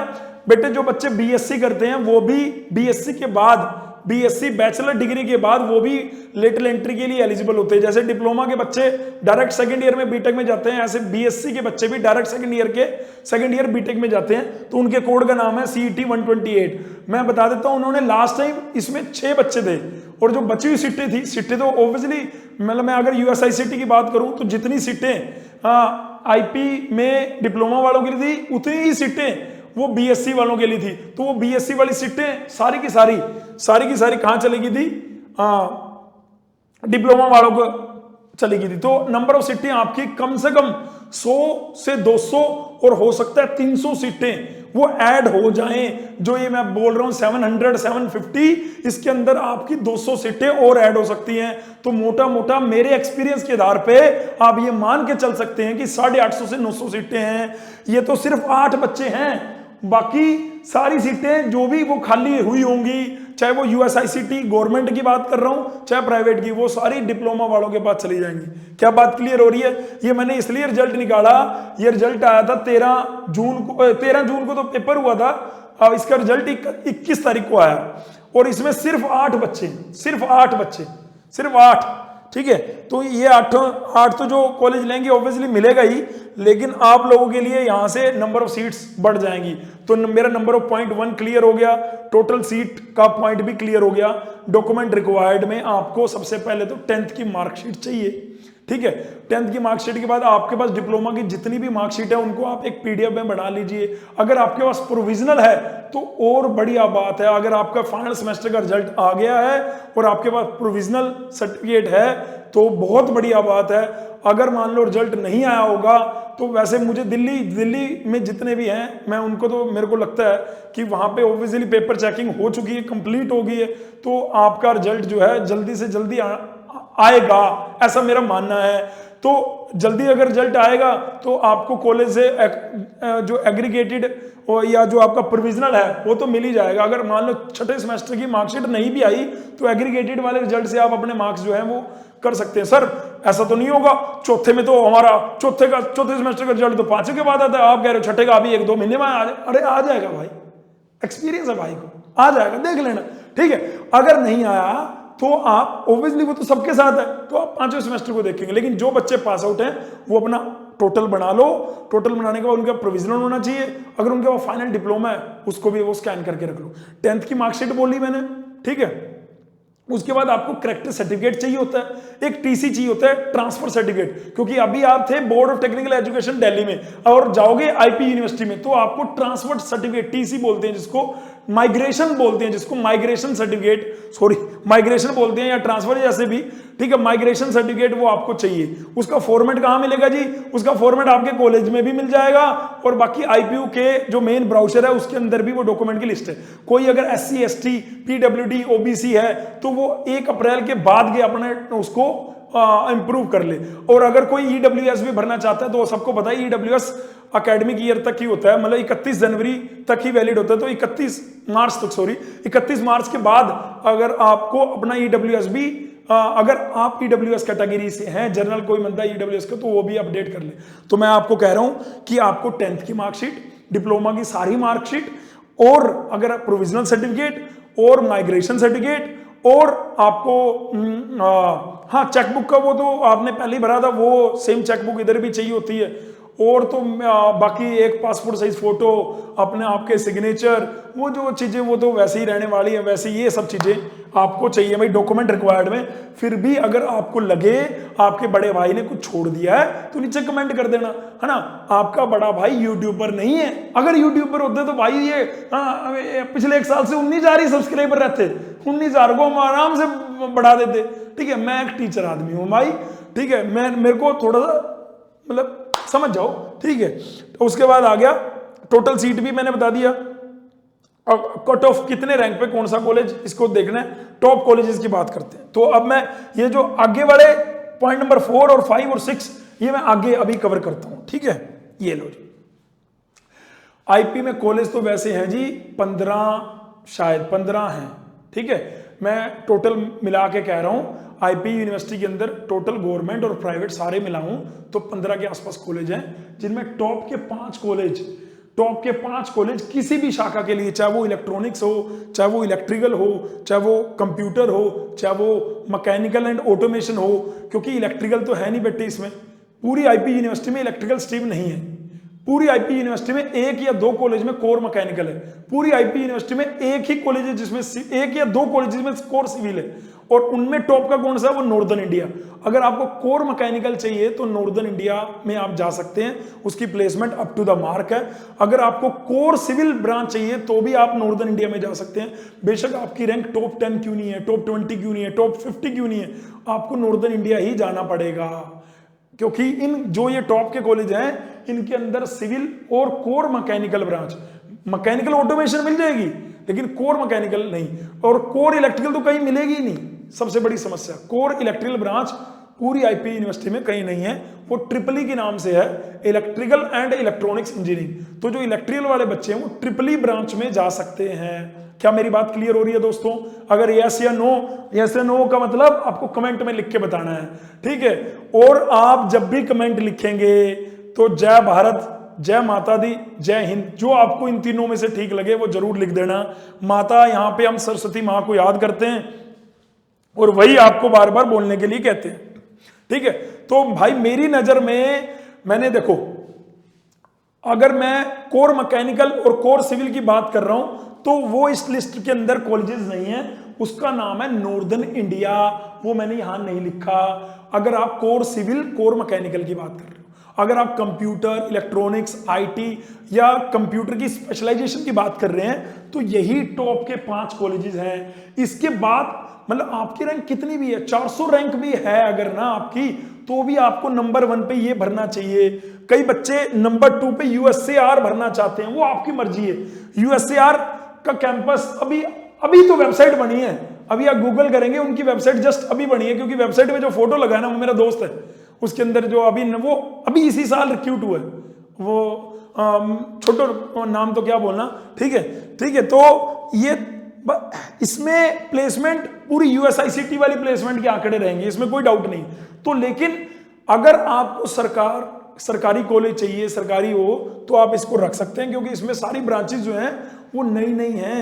बेटे, जो बच्चे बीएससी करते हैं वो भी बीएससी के बाद, बीएससी बैचलर डिग्री के बाद वो भी लेटरल एंट्री के लिए एलिजिबल होते हैं। जैसे डिप्लोमा के बच्चे डायरेक्ट सेकंड ईयर में बीटेक में जाते हैं, ऐसे बीएससी के बच्चे भी डायरेक्ट सेकंड ईयर बीटेक में जाते हैं। तो उनके कोड का नाम है सीईटी 128। मैं बता देता हूं, उन्होंने लास्ट टाइम इसमें 6 बच्चे थे, और जो बची हुई सीटें थी, सीटें तो ऑब्वियसली, मतलब मैं अगर यूएसआईसीटी की बात करूं तो जितनी सीटें आईपी में डिप्लोमा वालों के लिए थी, उतनी ही सीटें वो बीएससी वालों के लिए थी। तो वो बीएससी वाली सीटें सारी की सारी कहां चलेगी थी, डिप्लोमा वालों को चली गई थी। तो नंबर ऑफ सीटें आपकी कम से कम 100 से 200 और हो सकता है 300 सीटें वो ऐड हो जाएं। जो ये मैं बोल रहा हूं 700 750, इसके अंदर आपकी 200 सीटें और ऐड हो सकती हैं। तो मोटा मोटा मेरे एक्सपीरियंस के आधार पे आप ये मान के चल सकते हैं कि 850 से 900 सीटें हैं। ये तो सिर्फ 8 बच्चे हैं, बाकी सारी सीटें जो भी वो खाली हुई होंगी, चाहे वो यूएसआईसीटी गवर्नमेंट की बात कर रहा हूं चाहे प्राइवेट की, वो सारी डिप्लोमा वालों के पास चली जाएंगी। क्या बात क्लियर हो रही है? ये मैंने इसलिए रिजल्ट निकाला, ये रिजल्ट आया था 13 जून को तो पेपर हुआ था, अब इसका रिजल्ट 21 तारीख को आया और इसमें सिर्फ 8 बच्चे, सिर्फ 8। ठीक है, तो ये 8 तो जो कॉलेज लेंगे ऑब्वियसली मिलेगा ही, लेकिन आप लोगों के लिए यहां से नंबर ऑफ सीट्स बढ़ जाएंगी। तो मेरा नंबर ऑफ पॉइंट 1 क्लियर हो गया, टोटल सीट का पॉइंट भी क्लियर हो गया। डॉक्यूमेंट रिक्वायर्ड में आपको सबसे पहले तो 10th की मार्कशीट चाहिए। ठीक है, 10th की मार्कशीट के बाद आपके पास डिप्लोमा की जितनी भी मार्कशीट है उनको आप एक पीडीएफ में बना लीजिए। अगर आपके पास प्रोविजनल है तो और बढ़िया बात है। अगर आपका फाइनल सेमेस्टर का रिजल्ट आ गया है और आपके पास प्रोविजनल सर्टिफिकेट है तो बहुत बढ़िया बात है। अगर मान लो रिजल्ट नहीं आया होगा तो वैसे मुझे दिल्ली में जितने भी हैं मैं उनको तो मेरे को लगता है कि वहां पे ऑब्वियसली पेपर चेकिंग हो चुकी है, कंप्लीट हो गई है, तो आपका रिजल्ट जो है जल्दी से जल्दी आएगा, ऐसा मेरा मानना है। तो जल्दी अगर रिजल्ट आएगा तो आपको कॉलेज से जो एग्रीगेटेड या जो आपका प्रोविजनल है वो तो मिल ही जाएगा। अगर मान लो छठे सेमेस्टर की मार्कशीट नहीं भी आई तो एग्रीगेटेड वाले रिजल्ट से आप अपने मार्क्स जो है वो कर सकते हैं। सर ऐसा तो नहीं होगा, चौथे में तो हमारा चौथे सेमेस्टर का रिजल्ट तो 5 के बाद आता है, आप कह रहे हो छठे का अभी 1-2 महीने में आ जाए। अरे आ जाएगा भाई, एक्सपीरियंस है भाई को, आ जाएगा, देख लेना। ठीक है, अगर नहीं आया तो आप ऑब्वियसली वो तो सबके साथ है तो आप 5वें सेमेस्टर को देखेंगे। लेकिन जो बच्चे पास आउट हैं वो अपना टोटल बना लो, टोटल बनाने के बाद उनका प्रोविजनल होना चाहिए। अगर उनके पास फाइनल डिप्लोमा है उसको भी वो स्कैन करके रख लो। 10th की मार्कशीट बोली मैंने, ठीक है। उसके बाद आपको करेक्टर सर्टिफिकेट चाहिए होता है, एक टीसी चाहिए होता है, ट्रांसफर सर्टिफिकेट। क्योंकि अभी आप थे board of technical education Delhi में और जाओगे आईपी यूनिवर्सिटी में तो आपको ट्रांसफर सर्टिफिकेट टीसी बोलते हैं, जिसको माइग्रेशन बोलते हैं, जिसको माइग्रेशन सर्टिफिकेट माइग्रेशन बोलते हैं या ट्रांसफर जैसे भी, ठीक है। माइग्रेशन सर्टिफिकेट वो आपको चाहिए। उसका फॉर्मेट कहां मिलेगा जी? उसका फॉर्मेट आपके कॉलेज में भी मिल जाएगा और बाकी आईपीयू के जो मेन ब्राउजर है उसके अंदर भी वो डॉक्यूमेंट की लिस्ट है। कोई अगर एससी एसटी पीडब्ल्यूडी ओबीसी है तो वो 1 अप्रैल के बाद के अपने उसको इंप्रूव कर ले। और अगर कोई ईडब्ल्यूएस भी भरना चाहता है तो सबको पता है ईडब्ल्यूएस एकेडमिक ईयर तक ही होता है, मतलब 31 जनवरी तक ही वैलिड होता है। तो 31 मार्च के बाद अगर आपको अपना ईडब्ल्यूएस भी अगर आप ईडब्ल्यूएस कैटेगरी से हैं, जनरल कोई बंदा ईडब्ल्यूएस का, तो वो भी अपडेट कर ले। तो मैं आपको कह रहा हूं कि आपको 10th की मार्कशीट, डिप्लोमा की सारी मार्कशीट और अगर प्रोविजनल सर्टिफिकेट और माइग्रेशन सर्टिफिकेट और आपको हाँ चेकबुक का वो तो आपने पहले ही भरा था, वो सेम चेकबुक इधर भी चाहिए होती है। और तो बाकी एक पासपोर्ट साइज फोटो, अपने आपके सिग्नेचर, वो जो चीजें वो तो वैसे ही रहने वाली है, वैसे ये सब चीजें आपको चाहिए भाई डॉक्यूमेंट रिक्वायर्ड में। फिर भी अगर आपको लगे आपके बड़े भाई ने कुछ छोड़ दिया है तो नीचे कमेंट कर देना, है ना। आपका बड़ा भाई यूट्यूबर नहीं है, अगर यूट्यूबर होते तो भाई ये पिछले 1 साल से 19,000 सब्सक्राइबर रहते, 19,000 को हम आराम से बढ़ा देते। ठीक है, मैं एक टीचर आदमी हूं भाई, ठीक है, मेरे को थोड़ा सा मतलब समझ जाओ, ठीक है। तो उसके बाद आ गया टोटल सीट भी मैंने बता दिया। अब कट ऑफ कितने रैंक पे कौन सा कॉलेज, इसको देखना है। टॉप कॉलेजेस की बात करते हैं। तो अब मैं ये जो आगे वाले पॉइंट नंबर 4 और 5 और 6 ये मैं आगे अभी कवर करता हूं, ठीक है। ये लो जी, आईपी में कॉलेज तो वैसे हैं जी 15, शायद 15 हैं, ठीक है। मैं टोटल मिला के कह रहा हूं, आईपी यूनिवर्सिटी के अंदर टोटल गवर्नमेंट और प्राइवेट सारे मिलाऊं तो 15 के आसपास कॉलेज हैं, जिनमें टॉप के 5 कॉलेज किसी भी शाखा के लिए, चाहे वो इलेक्ट्रॉनिक्स हो, चाहे वो इलेक्ट्रिकल हो, चाहे वो कंप्यूटर हो, चाहे वो मैकेनिकल एंड ऑटोमेशन हो, क्योंकि इलेक्ट्रिकल तो है नहीं बेटे, इसमें पूरी आईपी यूनिवर्सिटी में इलेक्ट्रिकल स्ट्रीम नहीं है। पूरी आईपी यूनिवर्सिटी में एक या दो कॉलेज में कोर मैकेनिकल है, पूरी आईपी यूनिवर्सिटी में एक ही कॉलेज है जिसमें एक या दो कॉलेज में कोर सिविल है, और उनमें टॉप का कौन सा है? वो नॉर्दर्न इंडिया। अगर आपको कोर मैकेनिकल चाहिए तो नॉर्दर्न इंडिया में आप जा सकते हैं, उसकी placement up to the mark है। अगर आपको कोर सिविल ब्रांच चाहिए तो भी आप नॉर्दर्न इंडिया में जा सकते हैं, बेशक आपकी रैंक टॉप 10 क्यों नहीं है, टॉप 20 क्यों नहीं है, टॉप 50 क्यों नहीं है, आपको नॉर्दर्न इंडिया ही जाना पड़ेगा, क्योंकि इन जो ये टॉप के कॉलेज हैं इनके अंदर सिविल और core mechanical branch, mechanical automation मिल जाएगी लेकिन कोर मैकेनिकल नहीं, और कोर इलेक्ट्रिकल तो कहीं मिलेगी ही नहीं। सबसे बड़ी समस्या कोर इलेक्ट्रिकल ब्रांच पूरी आईपी यूनिवर्सिटी में कहीं नहीं है, वो ट्रिपल ई के नाम से है, इलेक्ट्रिकल एंड इलेक्ट्रॉनिक्स इंजीनियरिंग। तो जो इलेक्ट्रिकल वाले बच्चे हैं वो ट्रिपल ई ब्रांच में जा सकते हैं। क्या मेरी बात क्लियर हो रही है दोस्तों? अगर यस या नो का मतलब आपको कमेंट में लिख के बताना है, ठीक है। और आप जब भी कमेंट लिखेंगे तो जय भारत, जय माता दी, जय हिंद, जो आपको इन तीनों में से ठीक लगे वो जरूर लिख देना। माता, यहाँ पे हम सरस्वती माँ को याद करते हैं और वही आपको बार बार बोलने के लिए कहते हैं, ठीक है। तो भाई मेरी नजर में, मैंने देखो, अगर मैं कोर मैकेनिकल और कोर सिविल की बात कर रहा हूं तो वो इस लिस्ट के अंदर कॉलेजेस नहीं है, उसका नाम है नॉर्दर्न इंडिया, वो मैंने यहां नहीं लिखा। अगर आप कोर सिविल कोर मैकेनिकल की बात कर रहे हो, अगर आप कंप्यूटर, इलेक्ट्रॉनिक्स, आईटी या कंप्यूटर की स्पेशलाइजेशन की बात कर रहे हैं तो यही टॉप के 5 कॉलेजेस हैं। इसके बाद मतलब आपकी रैंक कितनी भी है, 400 रैंक भी है अगर ना आपकी, तो भी आपको नंबर 1 पे ये भरना चाहिए। कई बच्चे नंबर 2 पे यूएसएआर भरना चाहते हैं, वो आपकी मर्जी है। यूएसएआर का कैंपस अभी तो वेबसाइट बनी है, अभी आप गूगल करेंगे उनकी वेबसाइट जस्ट अभी बनी है, क्योंकि वेबसाइट में जो फोटो लगा है ना वो मेरा दोस्त है, उसके अंदर जो अभी इसी साल रिक्रूट हुआ है वो छोटो, नाम तो क्या बोलना, ठीक है। तो ये इसमें प्लेसमेंट पूरी यूएसआईसीटी वाली प्लेसमेंट के आंकड़े रहेंगे, इसमें कोई डाउट नहीं। तो लेकिन अगर आपको सरकारी कॉलेज चाहिए, सरकारी हो, तो आप इसको रख सकते हैं, क्योंकि इसमें सारी ब्रांचेस जो हैं वो नई हैं।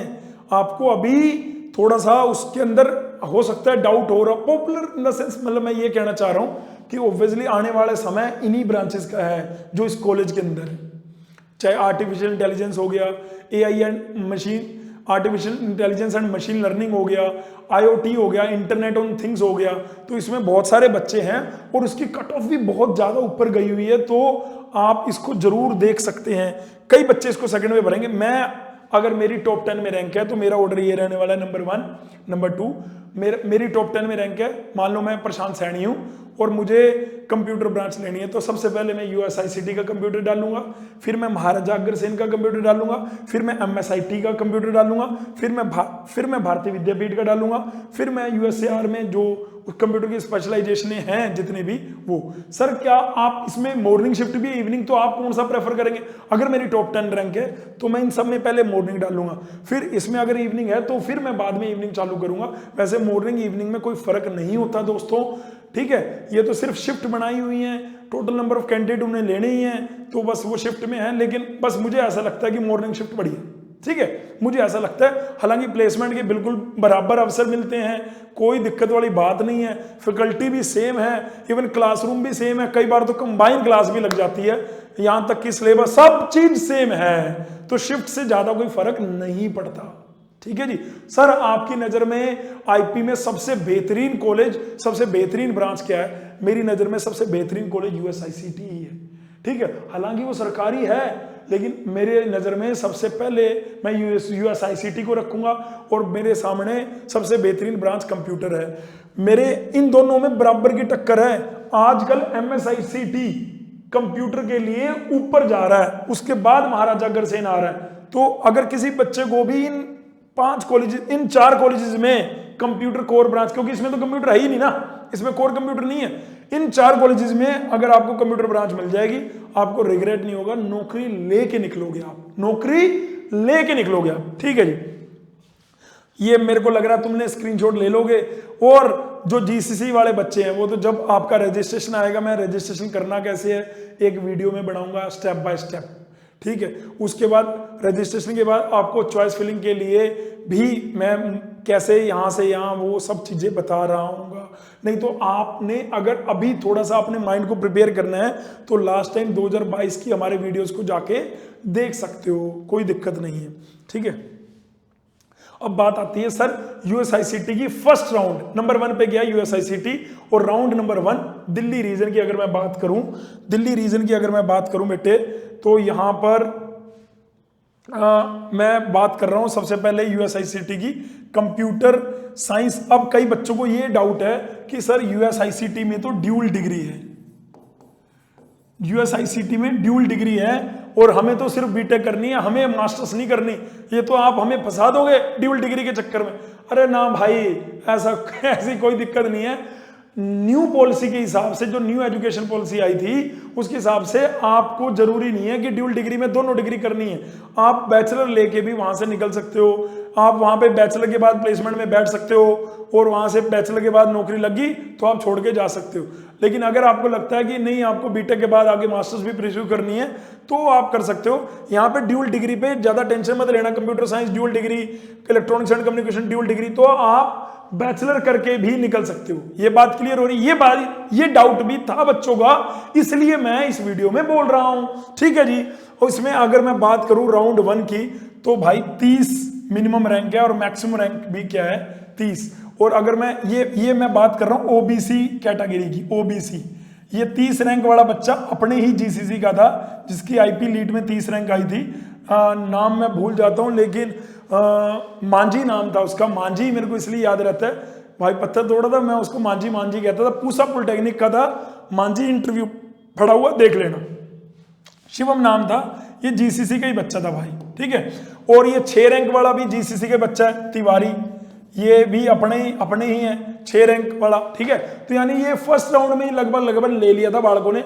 आपको अभी थोड़ा सा उसके अंदर हो सकता है डाउट हो रहा, पॉपुलर इन द सेंस, मतलब मैं ये कहना चाह रहा हूं कि ऑब्वियसली आने वाले समय इन्हीं ब्रांचेस का है जो इस कॉलेज के अंदर है, चाहे आर्टिफिशियल इंटेलिजेंस हो गया, AI and machine, artificial intelligence and machine learning हो गया, आईओटी हो गया, इंटरनेट ऑन थिंग्स हो गया। तो इसमें बहुत सारे बच्चे हैं और उसकी कट ऑफ भी बहुत ज्यादा ऊपर गई हुई है, तो आप इसको जरूर देख सकते हैं। कई बच्चे इसको सेकंड में भरेंगे। मैं, अगर मेरी टॉप 10 में रैंक है तो मेरा ऑर्डर ये रहने वाला है, नंबर 1, नंबर 2, मेरी टॉप 10 में रैंक है, मान लो मैं प्रशांत सैनी हूं और मुझे कंप्यूटर ब्रांच लेनी है, तो सबसे पहले मैं यूएसआईसीटी का कंप्यूटर डालूंगा, फिर मैं महाराजा अग्रसेन का कंप्यूटर डालूंगा, फिर मैं एमएसआईटी का कंप्यूटर डालूंगा, फिर मैं भारतीय विद्यापीठ का डालूंगा, फिर मैं यूएसएआर में जो कंप्यूटर की स्पेशलाइजेशन हैं जितने भी वो। सर क्या आप इसमें मॉर्निंग शिफ्ट भी, इवनिंग, तो आप कौन सा प्रेफर करेंगे? अगर मेरी टॉप 10 रैंक है तो मैं इन सब में पहले मॉर्निंग डालूंगा, फिर इसमें अगर इवनिंग है तो फिर मैं बाद में इवनिंग चालू करूंगा। वैसे मॉर्निंग इवनिंग में कोई फर्क नहीं होता दोस्तों, ठीक है। ये तो सिर्फ शिफ्ट बनाई हुई है, टोटल नंबर ऑफ कैंडिडेट उन्हें लेने ही है, तो बस वो शिफ्ट में है। लेकिन बस मुझे ऐसा लगता है कि मॉर्निंग शिफ्ट बढ़िया, ठीक है, मुझे ऐसा लगता है। हालांकि प्लेसमेंट के बिल्कुल बराबर अवसर मिलते हैं, कोई दिक्कत वाली बात नहीं है, फैकल्टी भी सेम है, इवन क्लासरूम भी सेम है, कई बार तो कंबाइन क्लास भी लग जाती है, यहां तक कि सिलेबस सब चीज सेम है, तो शिफ्ट से ज्यादा कोई फर्क नहीं पड़ता, ठीक है जी। सर आपकी नजर में आईपी में सबसे बेहतरीन कॉलेज, सबसे बेहतरीन ब्रांच क्या है? मेरी नजर में सबसे बेहतरीन कॉलेज यूएसआईसीटी ही है, ठीक है। हालांकि वो सरकारी है, लेकिन मेरे नजर में सबसे पहले मैं यूएसआईसीटी को रखूंगा और मेरे सामने सबसे बेहतरीन ब्रांच कंप्यूटर है। मेरे इन दोनों में बराबर की टक्कर है। आजकल एमएसआईसीटी कंप्यूटर के लिए ऊपर जा रहा है, उसके बाद महाराजा अग्रसेन आ रहा है। तो अगर किसी बच्चे को भी इन 5 कॉलेजेस, इन 4 कॉलेजेस में कंप्यूटर कोर ब्रांच, क्योंकि इसमें तो कंप्यूटर है ही नहीं ना, इसमें कोर कंप्यूटर नहीं है, इन 4 कॉलेजेस में अगर आपको कंप्यूटर ब्रांच मिल जाएगी, आपको रिग्रेट नहीं होगा, नौकरी लेके निकलोगे आप, नौकरी लेके निकलोगे आप, ठीक है जी। ये मेरे को लग रहा है तुमने स्क्रीनशॉट ले लोगे। और जो जीसीसी वाले बच्चे हैं वो तो जब आपका रजिस्ट्रेशन आएगा, मैं रजिस्ट्रेशन करना कैसे है एक वीडियो में बनाऊंगा स्टेप बाय स्टेप, ठीक है। उसके बाद रजिस्ट्रेशन के बाद आपको चॉइस फिलिंग के लिए भी मैं कैसे यहाँ से यहाँ वो सब चीजें बता रहा हूँ, नहीं तो आपने अगर अभी थोड़ा सा अपने माइंड को प्रिपेयर करना है तो लास्ट टाइम 2022 की हमारे वीडियोस को जाके देख सकते हो, कोई दिक्कत नहीं है। ठीक है, अब बात आती है सर यूएसआईसीटी की फर्स्ट राउंड नंबर 1 पे गया यूएसआईसीटी, और राउंड नंबर 1 दिल्ली रीजन की अगर मैं बात करूं, दिल्ली रीजन की अगर मैं बात करूं बेटे, तो यहां पर मैं बात कर रहा हूं सबसे पहले यूएसआईसीटी की कंप्यूटर साइंस। अब कई बच्चों को ये डाउट है कि सर यूएसआईसीटी में तो ड्यूल डिग्री है, यूएसआईसीटी में ड्यूल डिग्री है और हमें तो सिर्फ बीटेक करनी है, हमें मास्टर्स नहीं करनी, ये तो आप हमें फंसा दोगे ड्यूल डिग्री के चक्कर में। अरे ना भाई, ऐसी कोई दिक्कत नहीं है। न्यू पॉलिसी के हिसाब से, जो न्यू एजुकेशन पॉलिसी आई थी उसके हिसाब से आपको जरूरी नहीं है कि ड्यूल डिग्री में दोनों डिग्री करनी है। आप बैचलर लेके भी वहां से निकल सकते हो, आप वहां पे बैचलर के बाद प्लेसमेंट में बैठ सकते हो और वहां से बैचलर के बाद नौकरी लगी तो आप छोड़ के जा सकते हो। लेकिन अगर आपको लगता है कि नहीं आपको बीटेक के बाद आगे मास्टर्स भी परस्यू करनी है तो आप कर सकते हो। यहाँ पे ड्यूल डिग्री पे ज्यादा टेंशन मत लेना, computer science dual degree, electronics and communication dual degree, तो आप बैचलर करके भी निकल सकते हो। ये बात क्लियर हो रही है? ये डाउट भी था बच्चों का, इसलिए मैं इस वीडियो में बोल रहा हूं। ठीक है जी। और इसमें अगर मैं बात करूं राउंड 1 की तो भाई 30 मिनिमम रैंक है और मैक्सिमम रैंक भी क्या है 30। और अगर मैं ये मैं बात कर रहा हूं ओबीसी कैटेगरी की, ओबीसी, ये 30 रैंक वाला बच्चा अपने ही जीसीसी का था जिसकी आईपी लीड में 30 रैंक आई थी। नाम मैं भूल जाता हूं लेकिन मांझी नाम था उसका, मांझी मेरे को इसलिए याद रहता है, भाई पत्थर तोड़ा था मैं उसको मांझी मांझी कहता था, पूसा पॉलिटेक्निक का था, मांझी इंटरव्यू पड़ा हुआ देख लेना, शिवम नाम था, ये जीसीसी का ही बच्चा था भाई। ठीक है, और ये 6 रैंक वाला भी जीसीसी का बच्चा है, तिवारी, ये भी अपने ही है 6 रैंक वाला। ठीक है, तो यानी ये फर्स्ट राउंड में लगभग ले लिया था बालकों ने।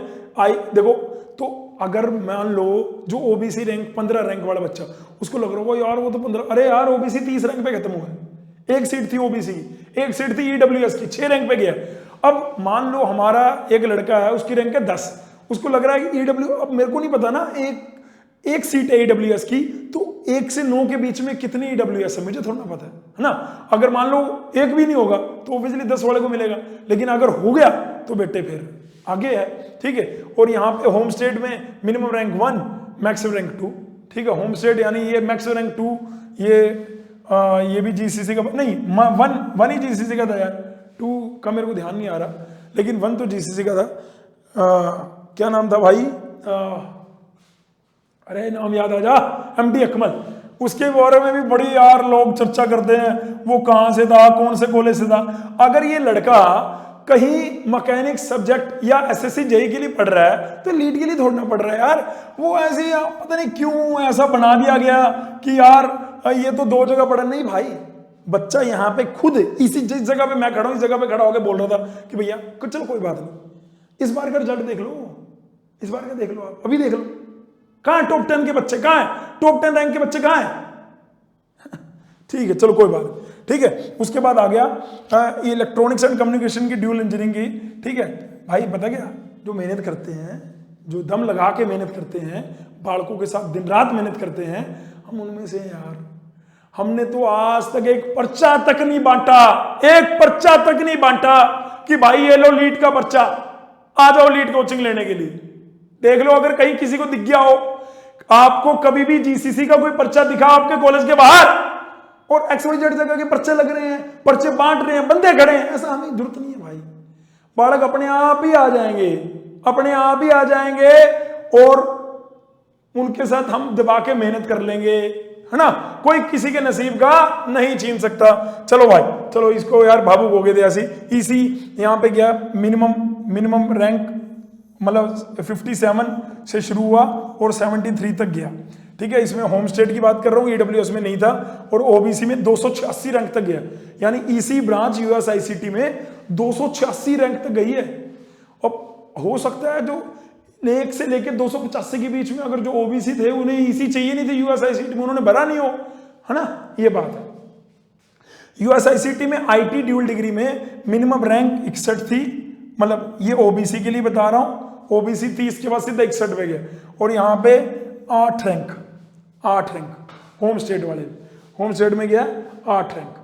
देखो, तो अगर मान लो जो ओबीसी रैंक 15 रैंक वाला बच्चा, उसको लग रहा होगा यार वो तो 15, अरे यार ओबीसी 30 रैंक पे खत्म हुआ है, एक सीट थी ओबीसी की, एक सीट थी ईडब्ल्यूएस की, 6 रैंक पे गया। अब मान लो हमारा एक लड़का है उसकी रैंक है 10, उसको लग रहा है कि ईडब्ल्यू, अब मेरे को नहीं पता ना, एक सीट है ईडब्ल्यूएस की, तो 1 से 9 के बीच में कितनी ईडब्ल्यूएस है मुझे थोड़ा पता है ना। अगर मान लो एक भी नहीं होगा तो ऑब्वियसली 10 वाले को मिलेगा, लेकिन अगर हो गया तो बेटे फिर आगे है। ठीक है, और यहाँ पे होम स्टेट में मिनिमम रैंक 1, मैक्सिमम रैंक 2। ठीक है, होम स्टेट यानी ये मैक्सिमम रैंक 2, ये भी जीसीसी का नहीं, 1 ही जीसीसी का था यार, 2 का मेरे को ध्यान नहीं आ रहा, लेकिन 1 तो जीसीसी का था। क्या नाम था भाई, अरे नाम याद आ जा, एमडी अकमल। उसके बारे में भी बड़ी यार लोग चर्चा करते हैं, वो कहां से था, कौन से कॉलेज से था। अगर ये लड़का कहीं मैकेनिक सब्जेक्ट या एसएससी जेई के लिए पढ़ रहा है तो लीड के लिए थोड़ना पढ़ रहा है यार। वो ऐसे पता नहीं क्यों ऐसा बना दिया गया कि यार ये तो 2 जगह पढ़ा, नहीं भाई, बच्चा यहाँ पे खुद जिस जगह पे मैं खड़ा हूं इस जगह पे खड़ा होकर बोल रहा था कि भैया चलो कोई बात नहीं, इस बार का रिजल्ट देख लो, इस बार का देख लो, आप अभी देख लो, कहां टॉप 10 के बच्चे, कहां है टॉप 10 रैंक के बच्चे, कहां है? ठीक है, चलो कोई बात नहीं। ठीक है, उसके बाद आ गया इलेक्ट्रॉनिक्स एंड कम्युनिकेशन की ड्यूल इंजीनियरिंग की। ठीक है भाई, पता क्या, जो मेहनत करते हैं, जो दम लगा के मेहनत करते हैं, बालकों के साथ दिन रात मेहनत करते हैं, हम उनमें से यार। हमने तो आज तक एक पर्चा तक नहीं बांटा, एक पर्चा तक नहीं बांटा कि भाई ये लो लीड का पर्चा, आ जाओ लीड कोचिंग लेने के लिए। देख लो, अगर कहीं किसी को दिख गया हो, आपको कभी भी जीसीसी का कोई पर्चा दिखा आपके कॉलेज के बाहर और XYZ जगह के पर्चे लग रहे हैं, पर्चे बांट रहे हैं, बंदे खड़े हैं, ऐसा हमें जरूरत नहीं है भाई। बालक अपने आप ही आ जाएंगे, अपने आप ही आ जाएंगे और उनके साथ हम दबा के मेहनत कर लेंगे, है ना। कोई किसी के नसीब का नहीं छीन सकता। चलो भाई, चलो इसको यार भावुक हो गए थे ऐसी। इसी यहाँ पे गया मिनिमम रैंक, मतलब 57 से शुरू हुआ और 73 तक गया। ठीक है, इसमें होम स्टेट की बात कर रहा हूँ, ईडब्ल्यूएस में नहीं था, और ओबीसी में 286 रैंक तक गया, यानी ईसी ब्रांच यूएसआईसीटी में 286 रैंक तक गई है। अब हो सकता है जो 1 से लेकर 285 के बीच में अगर जो ओबीसी थे उन्हें ईसी चाहिए नहीं थे यूएसआईसीटी में, उन्होंने भरा नहीं हो, है ना, ये बात है। यूएसआईसीटी में आईटी ड्यूल डिग्री में मिनिमम रैंक 61 थी, मतलब ये ओबीसी के लिए बता रहा हूं, ओबीसी 30 के बाद सीधा 61 पे गया, और यहां पे 8 रैंक होम स्टेट वाले, होम स्टेट में गया 8 रैंक।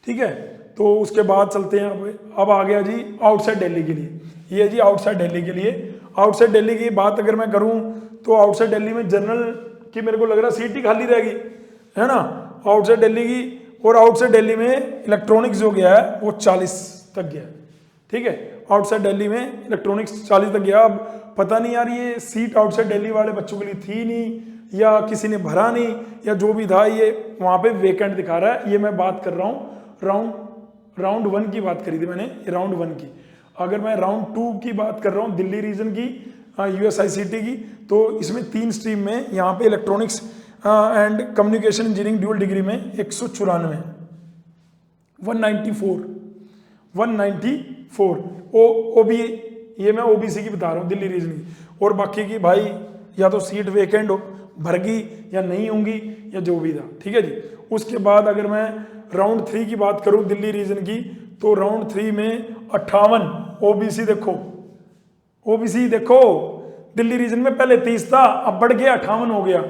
ठीक है, तो उसके बाद चलते हैं अब आ गया जी आउटसाइड दिल्ली के लिए। ये जी आउटसाइड दिल्ली के लिए। आउटसाइड दिल्ली की बात अगर मैं करूं तो आउटसाइड दिल्ली में जनरल की मेरे को लग रहा है सीट ही खाली रहेगी, है ना, आउटसाइड दिल्ली की। और आउटसाइड दिल्ली में इलेक्ट्रॉनिक्स जो गया है वो 40 तक गया, ठीक है। आउटसाइड दिल्ली में इलेक्ट्रॉनिक्स 40 तक गया। अब पता नहीं यार ये सीट आउटसाइड दिल्ली वाले बच्चों के लिए थी नहीं या किसी ने भरा नहीं या जो भी था, ये वहां पे वेकेंट दिखा रहा है। ये मैं बात कर रहा हूँ राउंड 1 की बात करी थी मैंने, राउंड 1 की। अगर मैं राउंड 2 की बात कर रहा हूँ दिल्ली रीजन की, USICT की, तो इसमें 3 स्ट्रीम में यहाँ पे electronics and communication engineering dual degree में 194 194 ओबी, ये मैं OBC की बता रहा हूँ दिल्ली रीजन की। और बाकी की भाई या तो सीट वेकेंट भर गई या नहीं होंगी या जो भी था, ठीक है जी। उसके बाद अगर मैं राउंड 3 की बात करूं दिल्ली रीजन की, तो राउंड 3 में 58 OBC देखो दिल्ली रीजन में पहले 30 था, अब बढ़ के 58 हो गया।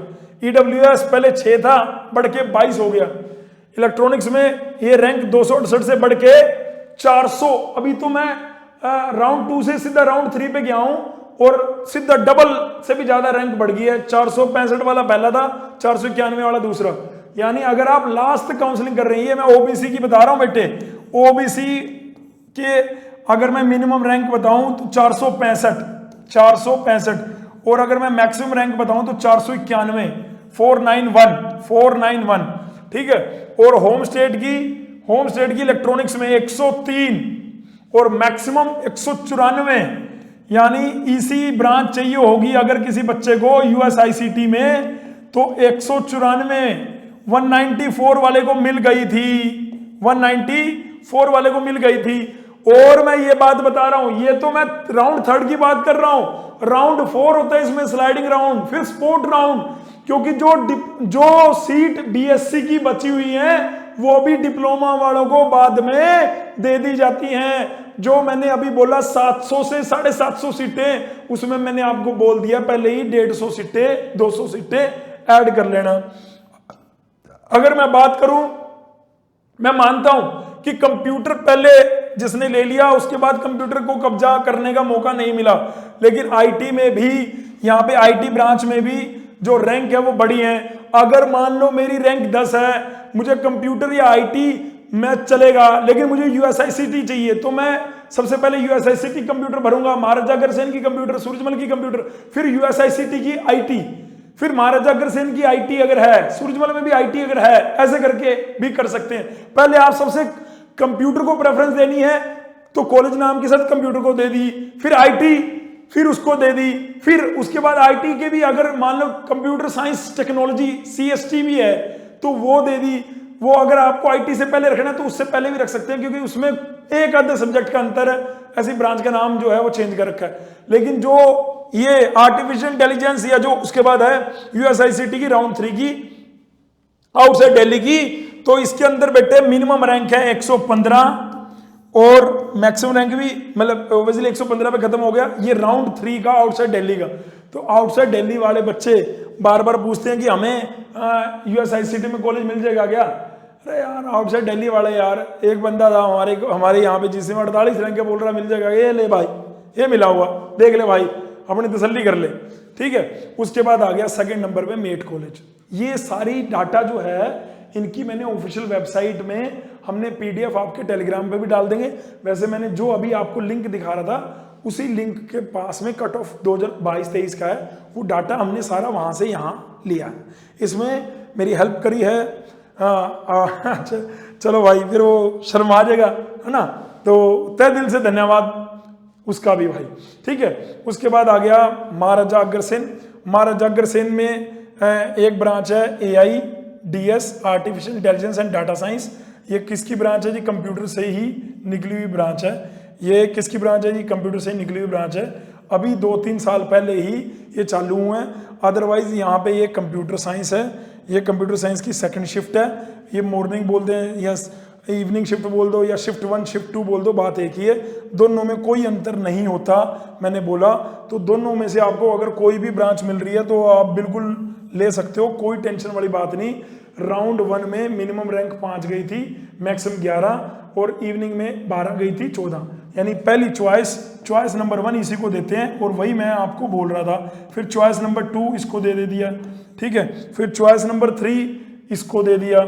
EWS पहले 6 था, बढ़ के 22 हो गया। इलेक्ट्रॉनिक्स में ये रैंक 268 से बढ़ के 400। अभी तो मैं राउंड 2 से सीधा राउंड 3 पे गया हूं और सीधा डबल से भी ज्यादा रैंक बढ़ गई है। 465 वाला पहला था, 491 वाला दूसरा। यानी अगर आप लास्ट काउंसलिंग कर रही है, मैं OBC की बता रहा हूं बेटे, OBC के अगर मैं मिनिमम रैंक बताऊं तो 465 और अगर मैं मैक्सिमम रैंक बताऊं तो 491 491, ठीक है। और होम स्टेट की इलेक्ट्रॉनिक्स में 103 और मैक्सिमम 194, यानी EC ब्रांच चाहिए होगी अगर किसी बच्चे को USICT में तो 194 194 वाले को मिल गई थी, 194 वाले को मिल गई थी। और मैं ये बात बता रहा हूं, ये तो मैं राउंड 3 की बात कर रहा हूं। राउंड 4 होता है इसमें स्लाइडिंग राउंड, फिर स्पोर्ट राउंड, क्योंकि जो सीट BSc की बची हुई है वो भी डिप्लोमा वालों को बाद में दे दी जाती हैं। जो मैंने अभी बोला 700 से 750 सीटें, उसमें मैंने आपको बोल दिया पहले ही 150 सीटें 200 सीटें ऐड कर लेना। अगर मैं बात करूं, मैं मानता हूं कि कंप्यूटर पहले जिसने ले लिया उसके बाद कंप्यूटर को कब्जा करने का मौका नहीं मिला, लेकिन IT में भी, यहां पे IT ब्रांच में भी जो रैंक है वो बड़ी है। अगर मान लो मेरी रैंक 10 है, मुझे कंप्यूटर या IT में चलेगा, लेकिन मुझे USICT चाहिए, तो मैं सबसे पहले USICT कंप्यूटर भरूंगा, महाराजा अग्रसेन की कंप्यूटर, सूरजमल की कंप्यूटर, फिर USICT की IT, फिर महाराजा अग्रसेन की IT अगर है, सूरजमल में भी IT अगर है, ऐसे करके भी कर सकते हैं। पहले आप सबसे कंप्यूटर को प्रेफरेंस देनी है तो कॉलेज नाम के साथ कंप्यूटर को दे दी, फिर IT, फिर उसको दे दी, फिर उसके बाद IT के भी अगर मान लो कंप्यूटर साइंस टेक्नोलॉजी CST भी है तो वो दे दी। वो अगर आपको IT से पहले रखना है तो उससे पहले भी रख सकते हैं, क्योंकि उसमें एक आधे सब्जेक्ट का अंतर है, ऐसी ब्रांच का नाम जो है वो चेंज कर रखा है। लेकिन जो ये आर्टिफिशियल इंटेलिजेंस या जो उसके बाद है USICT की राउंड 3 की आउटसाइड दिल्ली की, तो इसके अंदर बेटे मिनिमम रैंक है 115 और मैक्सिमम रैंक भी मतलब ओबियसली 115 पे खत्म हो गया। ये राउंड 3 का आउटसाइड दिल्ली का। तो आउटसाइड दिल्ली वाले बच्चे बार बार पूछते हैं कि हमें USICT में कॉलेज मिल जाएगा क्या? अरे यार आउटसाइड दिल्ली वाले यार, एक बंदा था हमारे यहाँ पे जिसमें 48 रैंक के बोल रहा मिल जाएगा, ये ले भाई, ये मिला हुआ, देख ले भाई, अपनी तसल्ली कर ले, ठीक है। उसके बाद आ गया सेकंड नंबर पे मेट कॉलेज। ये सारी डाटा जो है इनकी मैंने ऑफिशियल वेबसाइट में, हमने PDF आपके टेलीग्राम पे भी डाल देंगे। वैसे मैंने जो अभी आपको लिंक दिखा रहा था उसी लिंक के पास में कट ऑफ 2022-23 का है, वो डाटा हमने सारा वहां से यहाँ लिया है। इसमें मेरी हेल्प करी है चलो भाई, फिर वो शर्मा जाएगा, है ना, तो तहे दिल से धन्यवाद उसका भी भाई, ठीक है। उसके बाद आ गया महाराजा अग्रसेन। महाराजा अग्रसेन में एक ब्रांच है AIDS artificial intelligence and data science. ये किसकी ब्रांच है जी? कंप्यूटर से ही निकली हुई ब्रांच है। ये किसकी ब्रांच है जी? कंप्यूटर से ही निकली हुई ब्रांच है। अभी 2-3 साल पहले ही ये चालू हुए हैं। अदरवाइज यहाँ पे ये कंप्यूटर साइंस है, ये कंप्यूटर साइंस की सेकंड शिफ्ट है। ये मॉर्निंग बोल दें या इवनिंग शिफ्ट बोल दो या शिफ्ट 1 शिफ्ट 2 बोल दो, बात एक ही है, दोनों में कोई अंतर नहीं होता। मैंने बोला तो दोनों में से आपको अगर कोई भी ब्रांच मिल रही है तो आप बिल्कुल ले सकते हो, कोई टेंशन वाली बात नहीं। राउंड 1 में मिनिमम रैंक 5 गई थी, मैक्सिमम 11। और इवनिंग में 12 गई थी 14, यानी पहली चॉइस नंबर 1 इसी को देते हैं, और वही मैं आपको बोल रहा था। फिर चॉइस नंबर 2 इसको दे दिया, ठीक है। फिर चॉइस नंबर 3 इसको दे दिया,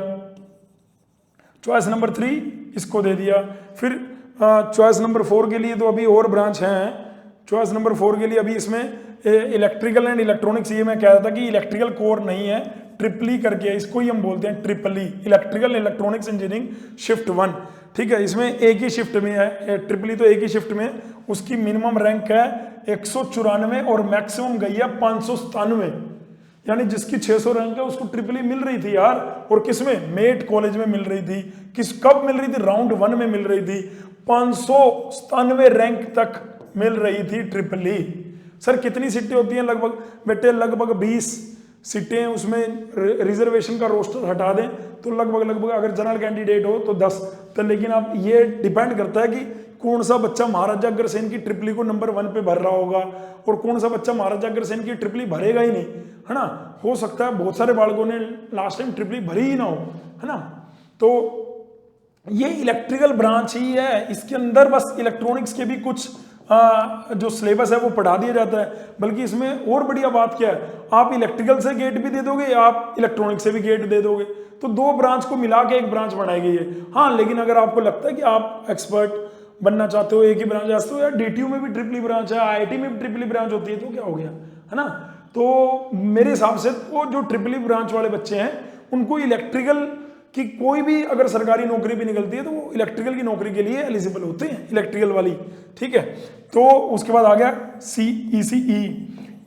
चॉइस नंबर 3 इसको दे दिया। फिर चॉइस नंबर 4 के लिए तो अभी और ब्रांच हैं। चॉइस नंबर 4 के लिए अभी इसमें इलेक्ट्रिकल एंड इलेक्ट्रॉनिक्स, ये मैं कह रहा था कि इलेक्ट्रिकल कोर नहीं है, ट्रिपली करके है, इसको ही हम बोलते हैं ट्रिपली, इलेक्ट्रिकल इलेक्ट्रॉनिक्स इंजीनियरिंग शिफ्ट 1, ठीक है। इसमें एक ही शिफ्ट में है, ट्रिपली तो एक ही शिफ्ट में, उसकी मिनिमम रैंक है 194 और मैक्सिमम गई है 597, यानी जिसकी 600 रैंक है उसको ट्रिपली मिल रही थी यार। और किसमें? मेट कॉलेज में मिल रही थी। कब मिल रही थी? राउंड 1 में मिल रही थी, 597 रैंक तक मिल रही थी ट्रिपली। सर कितनी सीटें होती हैं? लगभग बेटे लगभग 20 सीटें, उसमें रिजर्वेशन का रोस्टर हटा दें तो लगभग अगर जनरल कैंडिडेट हो तो 10। तो लेकिन आप ये डिपेंड करता है कि कौन सा बच्चा महाराजा अग्रसेन की ट्रिपली को नंबर 1 पे भर रहा होगा और कौन सा बच्चा महाराजा अग्रसेन की ट्रिपली भरेगा ही नहीं, है ना। हो सकता है बहुत सारे बालकों ने लास्ट टाइम ट्रिपली भरी ही ना हो, है ना। तो ये इलेक्ट्रिकल ब्रांच ही है, इसके अंदर बस इलेक्ट्रॉनिक्स के भी कुछ जो सिलेबस है वो पढ़ा दिया जाता है। बल्कि इसमें और बढ़िया बात क्या है, आप इलेक्ट्रिकल से गेट भी दे दोगे या आप इलेक्ट्रॉनिक से भी गेट दे दोगे, तो 2 ब्रांच को मिला के एक ब्रांच बनाई गई है। हाँ, लेकिन अगर आपको लगता है कि आप एक्सपर्ट बनना चाहते हो, एक ही ब्रांच चाहते हो, या DTU में भी ट्रिपली ब्रांच है, IIT में भी ट्रिपली ब्रांच होती है, तो क्या हो गया, है ना। तो मेरे हिसाब से तो जो ट्रिपली ब्रांच वाले बच्चे हैं उनको इलेक्ट्रिकल कि कोई भी अगर सरकारी नौकरी भी निकलती है तो वो इलेक्ट्रिकल की नौकरी के लिए एलिजिबल होते हैं, इलेक्ट्रिकल वाली, ठीक है। तो उसके बाद आ गया CECE।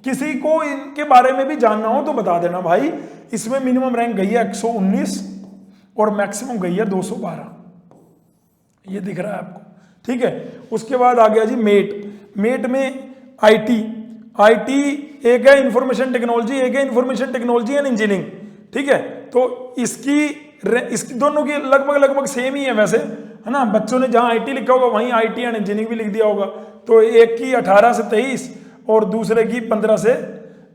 किसी को इनके बारे में भी जानना हो तो बता देना भाई, इसमें मिनिमम रैंक गई है 119 और मैक्सिमम गई है 212, ये दिख रहा है आपको, ठीक है। उसके बाद आ गया जी मेट में IT एक है इंफॉर्मेशन टेक्नोलॉजी, एक है इंफॉर्मेशन टेक्नोलॉजी एंड इंजीनियरिंग, ठीक है। तो इसकी दोनों की लगभग सेम ही है वैसे, है ना। बच्चों ने जहां IT लिखा होगा वहीं IT एंड इंजीनियरिंग भी लिख दिया होगा। तो एक की 18 से 23 और दूसरे की 15 से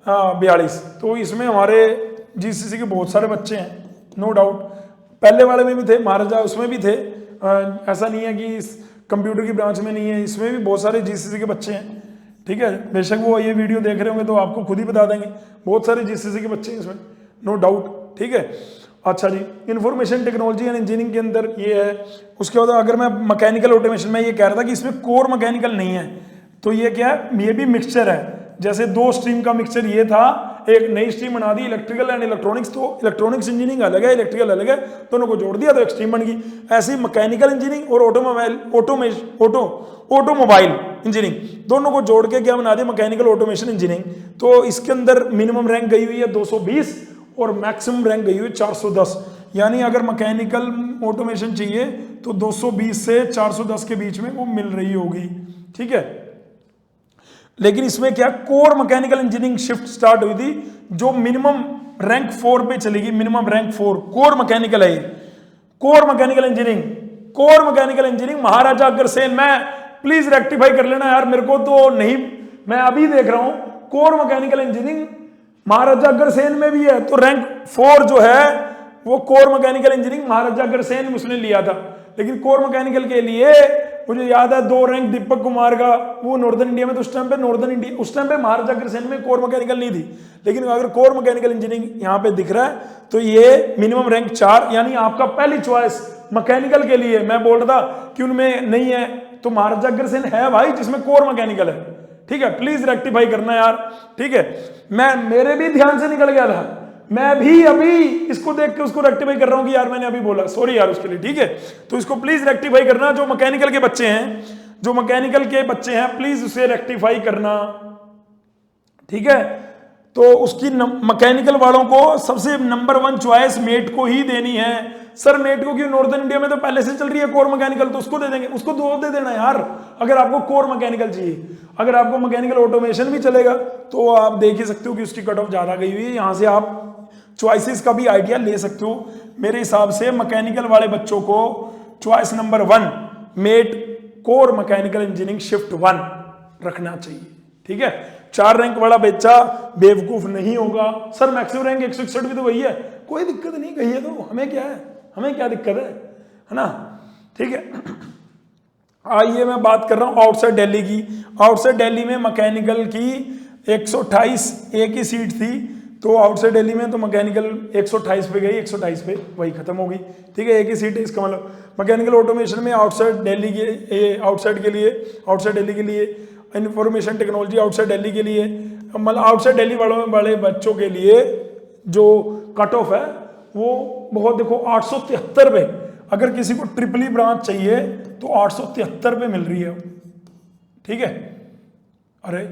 42। तो इसमें हमारे GCC के बहुत सारे बच्चे हैं, नो डाउट। पहले वाले में भी थे, महाराजा उसमें भी थे, ऐसा नहीं है कि इस कंप्यूटर की ब्रांच में नहीं है, इसमें भी बहुत सारे GCC के बच्चे हैं, ठीक है। बेशक वो ये वीडियो देख रहे होंगे तो आपको खुद ही बता देंगे, बहुत सारे GCC के बच्चे हैं इसमें, नो डाउट, ठीक है। अच्छा जी, इंफॉर्मेशन टेक्नोलॉजी एंड इंजीनियरिंग के अंदर ये है। उसके बाद अगर मैं मैकेनिकल ऑटोमेशन में ये कह रहा था कि इसमें कोर मैकेनिकल नहीं है, तो ये क्या है, ये भी मिक्सचर है। जैसे 2 स्ट्रीम का मिक्सचर ये था, एक नई स्ट्रीम बना दी इलेक्ट्रिकल एंड इलेक्ट्रॉनिक्स, तो इलेक्ट्रॉनिक्स इंजीनियरिंग अलग है, इलेक्ट्रिकल अलग है, दोनों को जोड़ दिया तो एक स्ट्रीम बन गई। ऐसी मैकेनिकल इंजीनियरिंग और ऑटोमोबाइल इंजीनियरिंग दोनों को जोड़ के क्या बना दिया, मैकेनिकल ऑटोमेशन इंजीनियरिंग। तो इसके अंदर मिनिमम रैंक गई हुई है 220 और मैक्सिमम रैंक गई हुई 410, यानी अगर मैकेनिकल ऑटोमेशन चाहिए तो 220 से 410 के बीच में वो मिल रही होगी, ठीक है। लेकिन इसमें क्या, core mechanical engineering shift start हुई थी जो मिनिमम रैंक 4 पे चलेगी, मिनिमम रैंक 4 कोर मैकेनिकल है। Core mechanical engineering Maharaja Agrasen, मैं प्लीज रेक्टिफाई कर लेना यार, मेरे को तो नहीं, मैं अभी देख रहा हूं core mechanical engineering Maharaja Agrasen में भी है, तो रैंक 4 जो है वो core mechanical engineering Maharaja Agrasen उसने लिया था। लेकिन कोर मैकेनिकल के लिए मुझे याद है 2 रैंक दीपक कुमार का, वो नॉर्दर्न इंडिया में, तो उस टाइम पे महाराजा अग्रसेन में कोर मैकेनिकल नहीं थी। लेकिन अगर कोर मैकेनिकल इंजीनियरिंग यहाँ पे दिख रहा है तो ये मिनिमम रैंक 4, यानी आपका पहली चॉइस मैकेनिकल के लिए, मैं बोल रहा था कि उनमें नहीं है, तो महाराजा अग्रसेन है भाई जिसमें कोर मैकेनिकल है, ठीक है। प्लीज रेक्टिफाई करना यार, ठीक है। मेरे भी ध्यान से निकल गया था, मैं भी अभी इसको देख के उसको रेक्टिफाई कर रहा हूं कि यार मैंने अभी बोला, सॉरी यार उसके लिए, ठीक है। तो इसको प्लीज रेक्टिफाई करना, जो मैकेनिकल के बच्चे हैं प्लीज उसे रेक्टिफाई करना, ठीक है। तो उसकी मैकेनिकल वालों को सबसे नंबर 1 चॉइस मेट को ही देनी है। सर मेट को क्यों, नॉर्दर्न इंडिया में तो पहले से चल रही है कोर मैकेनिकल, तो उसको दे देंगे, उसको 2 दे देना यार, अगर आपको कोर मैकेनिकल चाहिए। अगर आपको मैकेनिकल ऑटोमेशन भी चलेगा तो आप देख ही सकते हो कि उसकी कट ऑफ ज्यादा गई हुई है, यहां से आप चॉइसेस का भी आइडिया ले सकते हो। मेरे हिसाब से मैकेनिकल वाले बच्चों को चॉइस नंबर 1 मेट कोर मैकेनिकल इंजीनियरिंग शिफ्ट 1 रखना चाहिए, ठीक है। 4 रैंक वाला बच्चा बेवकूफ नहीं होगा। सर मैक्सिमम रैंक 161 भी तो वही है, कोई दिक्कत नहीं, गई है तो हमें क्या है, हमें क्या दिक्कत है ना। ठीक है। आइए मैं बात कर रहा हूं आउटसाइड दिल्ली की। आउटसाइड दिल्ली में मैकेनिकल की 128 एक ही सीट थी, तो आउटसाइड दिल्ली में तो मैकेनिकल 128 पे गई, 128 पे वही खत्म हो गई। ठीक है, एक ही सीट है, इसका मतलब मैकेनिकल ऑटोमेशन में आउटसाइड दिल्ली के आउटसाइड दिल्ली के लिए, इंफॉर्मेशन टेक्नोलॉजी आउटसाइड दिल्ली के लिए, मतलब आउटसाइड दिल्ली वाले बच्चों के लिए जो कट ऑफ है वो बहुत, देखो 873 पे, अगर किसी को ट्रिपली ब्रांच चाहिए तो 873 पे मिल रही है। ठीक है, अरे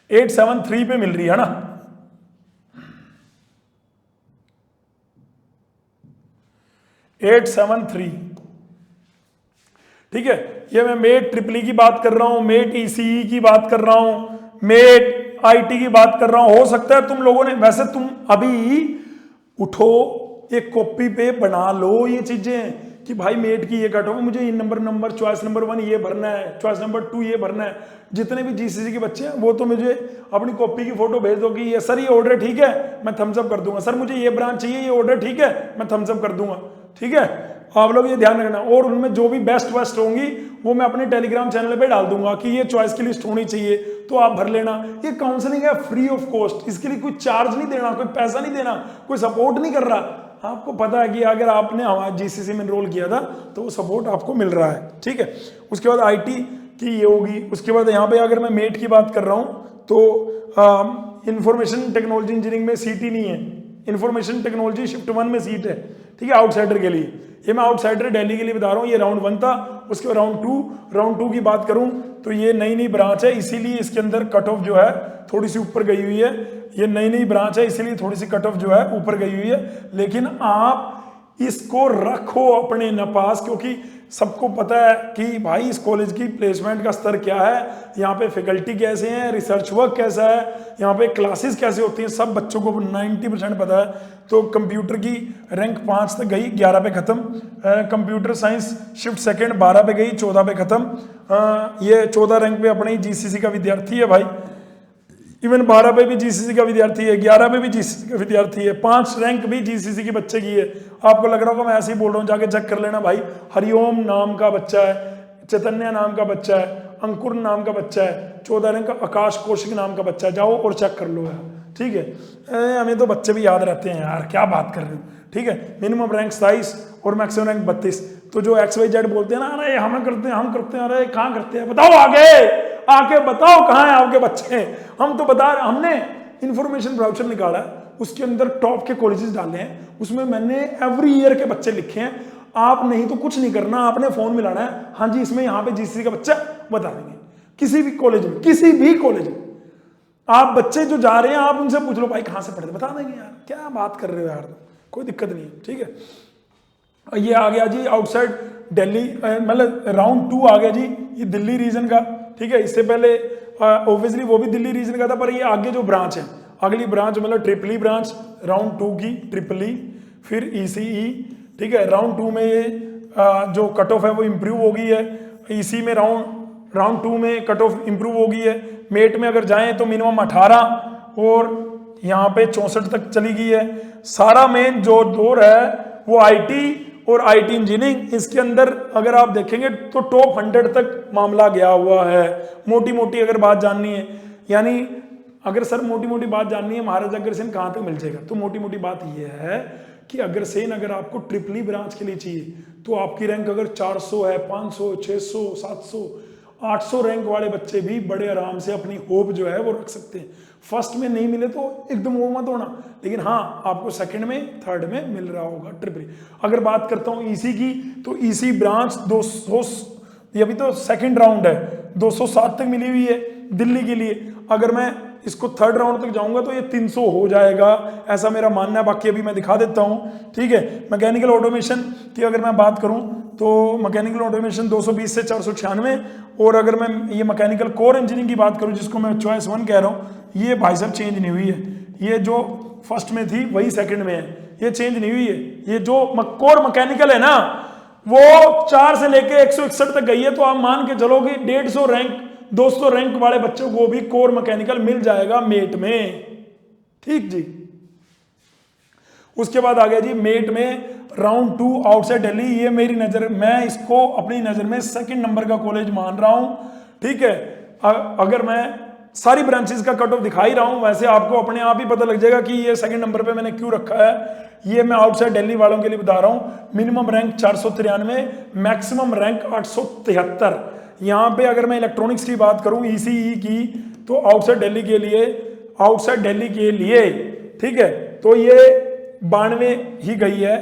873 पे मिल रही है ना, $873। ठीक है, ये मैं मेट ट्रिपली की बात कर रहा हूं, मेट ईसीई की बात कर रहा हूं, मेट आईटी की बात कर रहा हूं। हो सकता है तुम लोगों ने, वैसे तुम अभी उठो, एक कॉपी पे बना लो ये चीजें कि भाई मेट की ये कट ऑफ, मुझे नंबर चॉइस नंबर 1 ये भरना है, चॉइस नंबर 2 ये भरना है। जितने भी जीसीसी के बच्चे हैं वो तो मुझे अपनी कॉपी की फोटो भेज दो कि ये सर ये ऑर्डर ठीक है, मैं थम्स अप कर दूंगा। सर मुझे ये ब्रांच चाहिए, ये ऑर्डर ठीक है, मैं थम्स अप कर दूंगा। ठीक है, आप लोग ये ध्यान रखना। और उनमें जो भी बेस्ट होंगी वो मैं अपने टेलीग्राम चैनल पे डाल दूंगा कि ये चॉइस की लिस्ट होनी चाहिए, तो आप भर लेना। ये काउंसलिंग है फ्री ऑफ कॉस्ट, इसके लिए कोई चार्ज नहीं देना, कोई पैसा नहीं देना, कोई सपोर्ट नहीं कर रहा। आपको पता है कि अगर आपने हमारे जीसीसी में एनरोल किया था तो वो सपोर्ट आपको मिल रहा है। ठीक है, उसके बाद आईटी की ये होगी। उसके बाद यहाँ पे अगर मैं मेट की बात कर रहा हूँ तो इंफॉर्मेशन टेक्नोलॉजी इंजीनियरिंग में सीट ही नहीं है, इंफॉर्मेशन टेक्नोलॉजी शिफ्ट 1 में सीट है। ठीक है, आउटसाइडर के लिए, ये मैं आउटसाइडर दिल्ली के लिए बता रहा हूँ। ये राउंड 1 था, उसके बाद राउंड 2 की बात करूँ तो ये नई ब्रांच है, इसीलिए इसके अंदर कट ऑफ जो है थोड़ी सी ऊपर गई हुई है। ये नई ब्रांच है, इसीलिए थोड़ी सी कट ऑफ जो है ऊपर गई हुई है। लेकिन आप इसको रखो अपने पास, क्योंकि सबको पता है कि भाई इस कॉलेज की प्लेसमेंट का स्तर क्या है, यहाँ पे फैकल्टी कैसे हैं, रिसर्च वर्क कैसा है, यहाँ पे क्लासेस कैसे होती हैं, सब बच्चों को 90% पता है। तो कंप्यूटर की रैंक 5 तक गई, 11 पे खत्म। कंप्यूटर साइंस शिफ्ट सेकंड 12 पे गई, 14 पे खत्म। ये 14 रैंक पे अपने ही जीसीसी का विद्यार्थी है भाई। इवन 12 पे भी जीसीसी का विद्यार्थी है, 11 पे भी जीसीसी का विद्यार्थी है, 5 रैंक भी जीसीसी के बच्चे की है। आपको लग रहा होगा मैं ऐसे ही बोल रहा हूँ, जाके चेक कर लेना भाई। हरिओम नाम का बच्चा है, चैतन्य नाम का बच्चा है, अंकुर नाम का बच्चा है, 14 रैंक का आकाश कौशिक नाम का बच्चा है, जाओ और चेक कर लो यार। ठीक है, हमें तो बच्चे भी याद रहते हैं यार, क्या बात कर रहे हो। ठीक है, मिनिमम रैंक 27 और मैक्सिमम रैंक 32। तो जो XYZ बोलते हैं ना, अरे हम करते हैं, अरे कहाँ करते हैं, बताओ आके बताओ कहाँ है आपके बच्चे। हम तो बता रहे, हमने इंफॉर्मेशन ब्राउचर निकाला है, उसके अंदर टॉप के कॉलेजेस डाले हैं, उसमें मैंने एवरी ईयर के बच्चे लिखे हैं। आप नहीं तो कुछ नहीं करना, आपने फोन मिलाना है, हाँ जी इसमें यहाँ पे जीसीसी का बच्चा, बता देंगे। किसी भी कॉलेज में आप बच्चे जो जा रहे हैं आप उनसे पूछ लो भाई कहाँ से पढ़ते, बता देंगे यार, क्या बात कर रहे हो यार, कोई दिक्कत नहीं है। ठीक है, ये आ गया जी आउटसाइड दिल्ली, मतलब राउंड 2 आ गया जी, ये दिल्ली रीजन का। ठीक है, इससे पहले ऑब्वियसली वो भी दिल्ली रीजन का था, पर ये आगे जो ब्रांच है, अगली ब्रांच मतलब ट्रिपली ब्रांच, राउंड 2 की ट्रिपली, फिर ईसीई। ठीक है, राउंड 2 में ये जो कट ऑफ है वो इम्प्रूव हो गई है। ईसी में राउंड 2 में कट ऑफ इम्प्रूव हो गई है। मेट में अगर जाएं तो मिनिमम 18 और यहाँ पे 64 तक चली गई है। सारा मेन जो दौर है वो आईटी और आईटी इंजीनियरिंग, इसके अंदर अगर आप देखेंगे तो टॉप 100 तक मामला गया हुआ है। मोटी अगर बात जाननी है, यानी अगर सर मोटी बात जाननी है महाराजा अग्रसेन कहाँ तक मिल जाएगा, तो मोटी बात यह है कि अग्रसेन अगर आपको ट्रिपली ब्रांच के लिए चाहिए तो आपकी रैंक अगर 400 है, 500, 600, 700, 800 रैंक वाले बच्चे भी बड़े आराम से अपनी होप जो है वो रख सकते हैं। फर्स्ट में नहीं मिले तो एकदम वो मत होना, लेकिन हाँ आपको सेकंड में, थर्ड में मिल रहा होगा ट्रिपल। अगर बात करता हूँ ईसी की, तो ईसी ब्रांच 200, ये अभी तो सेकंड राउंड है, 207 तक मिली हुई है दिल्ली के लिए। अगर मैं इसको थर्ड राउंड तक जाऊंगा तो ये 300 हो जाएगा, ऐसा मेरा मानना है। बाकी अभी मैं दिखा देता हूँ। ठीक है, मैकेनिकल ऑटोमेशन की अगर मैं बात करूँ तो मैकेनिकल ऑटोमेशन 220 से 496, और अगर मैं ये मैकेनिकल कोर इंजीनियरिंग की बात करूँ जिसको मैं चॉइस 1 कह रहा हूँ, ये भाई साहब चेंज नहीं हुई है। ये जो फर्स्ट में थी वही सेकंड में है, ये चेंज नहीं हुई है। ये जो कोर मैकेनिकल है ना वो 4 से लेके 161 तक गई है, तो आप मान के चलो कि 150 रैंक 200 रैंक वाले बच्चों को भी कोर मैकेनिकल मिल जाएगा मेट में। ठीक जी। उसके बाद आ गया जी मेट में राउंड 2 आउटसाइड दिल्ली। ये मेरी नजर, मैं इसको अपनी नजर में सेकंड नंबर का कॉलेज मान रहा हूं, ठीक है। अगर मैं सारी ब्रांचेस का कट ऑफ दिखा ही रहा हूं, वैसे आपको अपने आप ही पता लग जाएगा कि ये सेकंड नंबर पे मैंने क्यों रखा है। ये मैं आउटसाइड दिल्ली वालों के लिए बता रहा हूं। Minimum rank 493, maximum rank 873। यहां पे अगर मैं इलेक्ट्रॉनिक्स की बात करूं ईसीई की, तो आउटसाइड दिल्ली के लिए, आउटसाइड दिल्ली के लिए, ठीक है, तो ये 92 ही गई है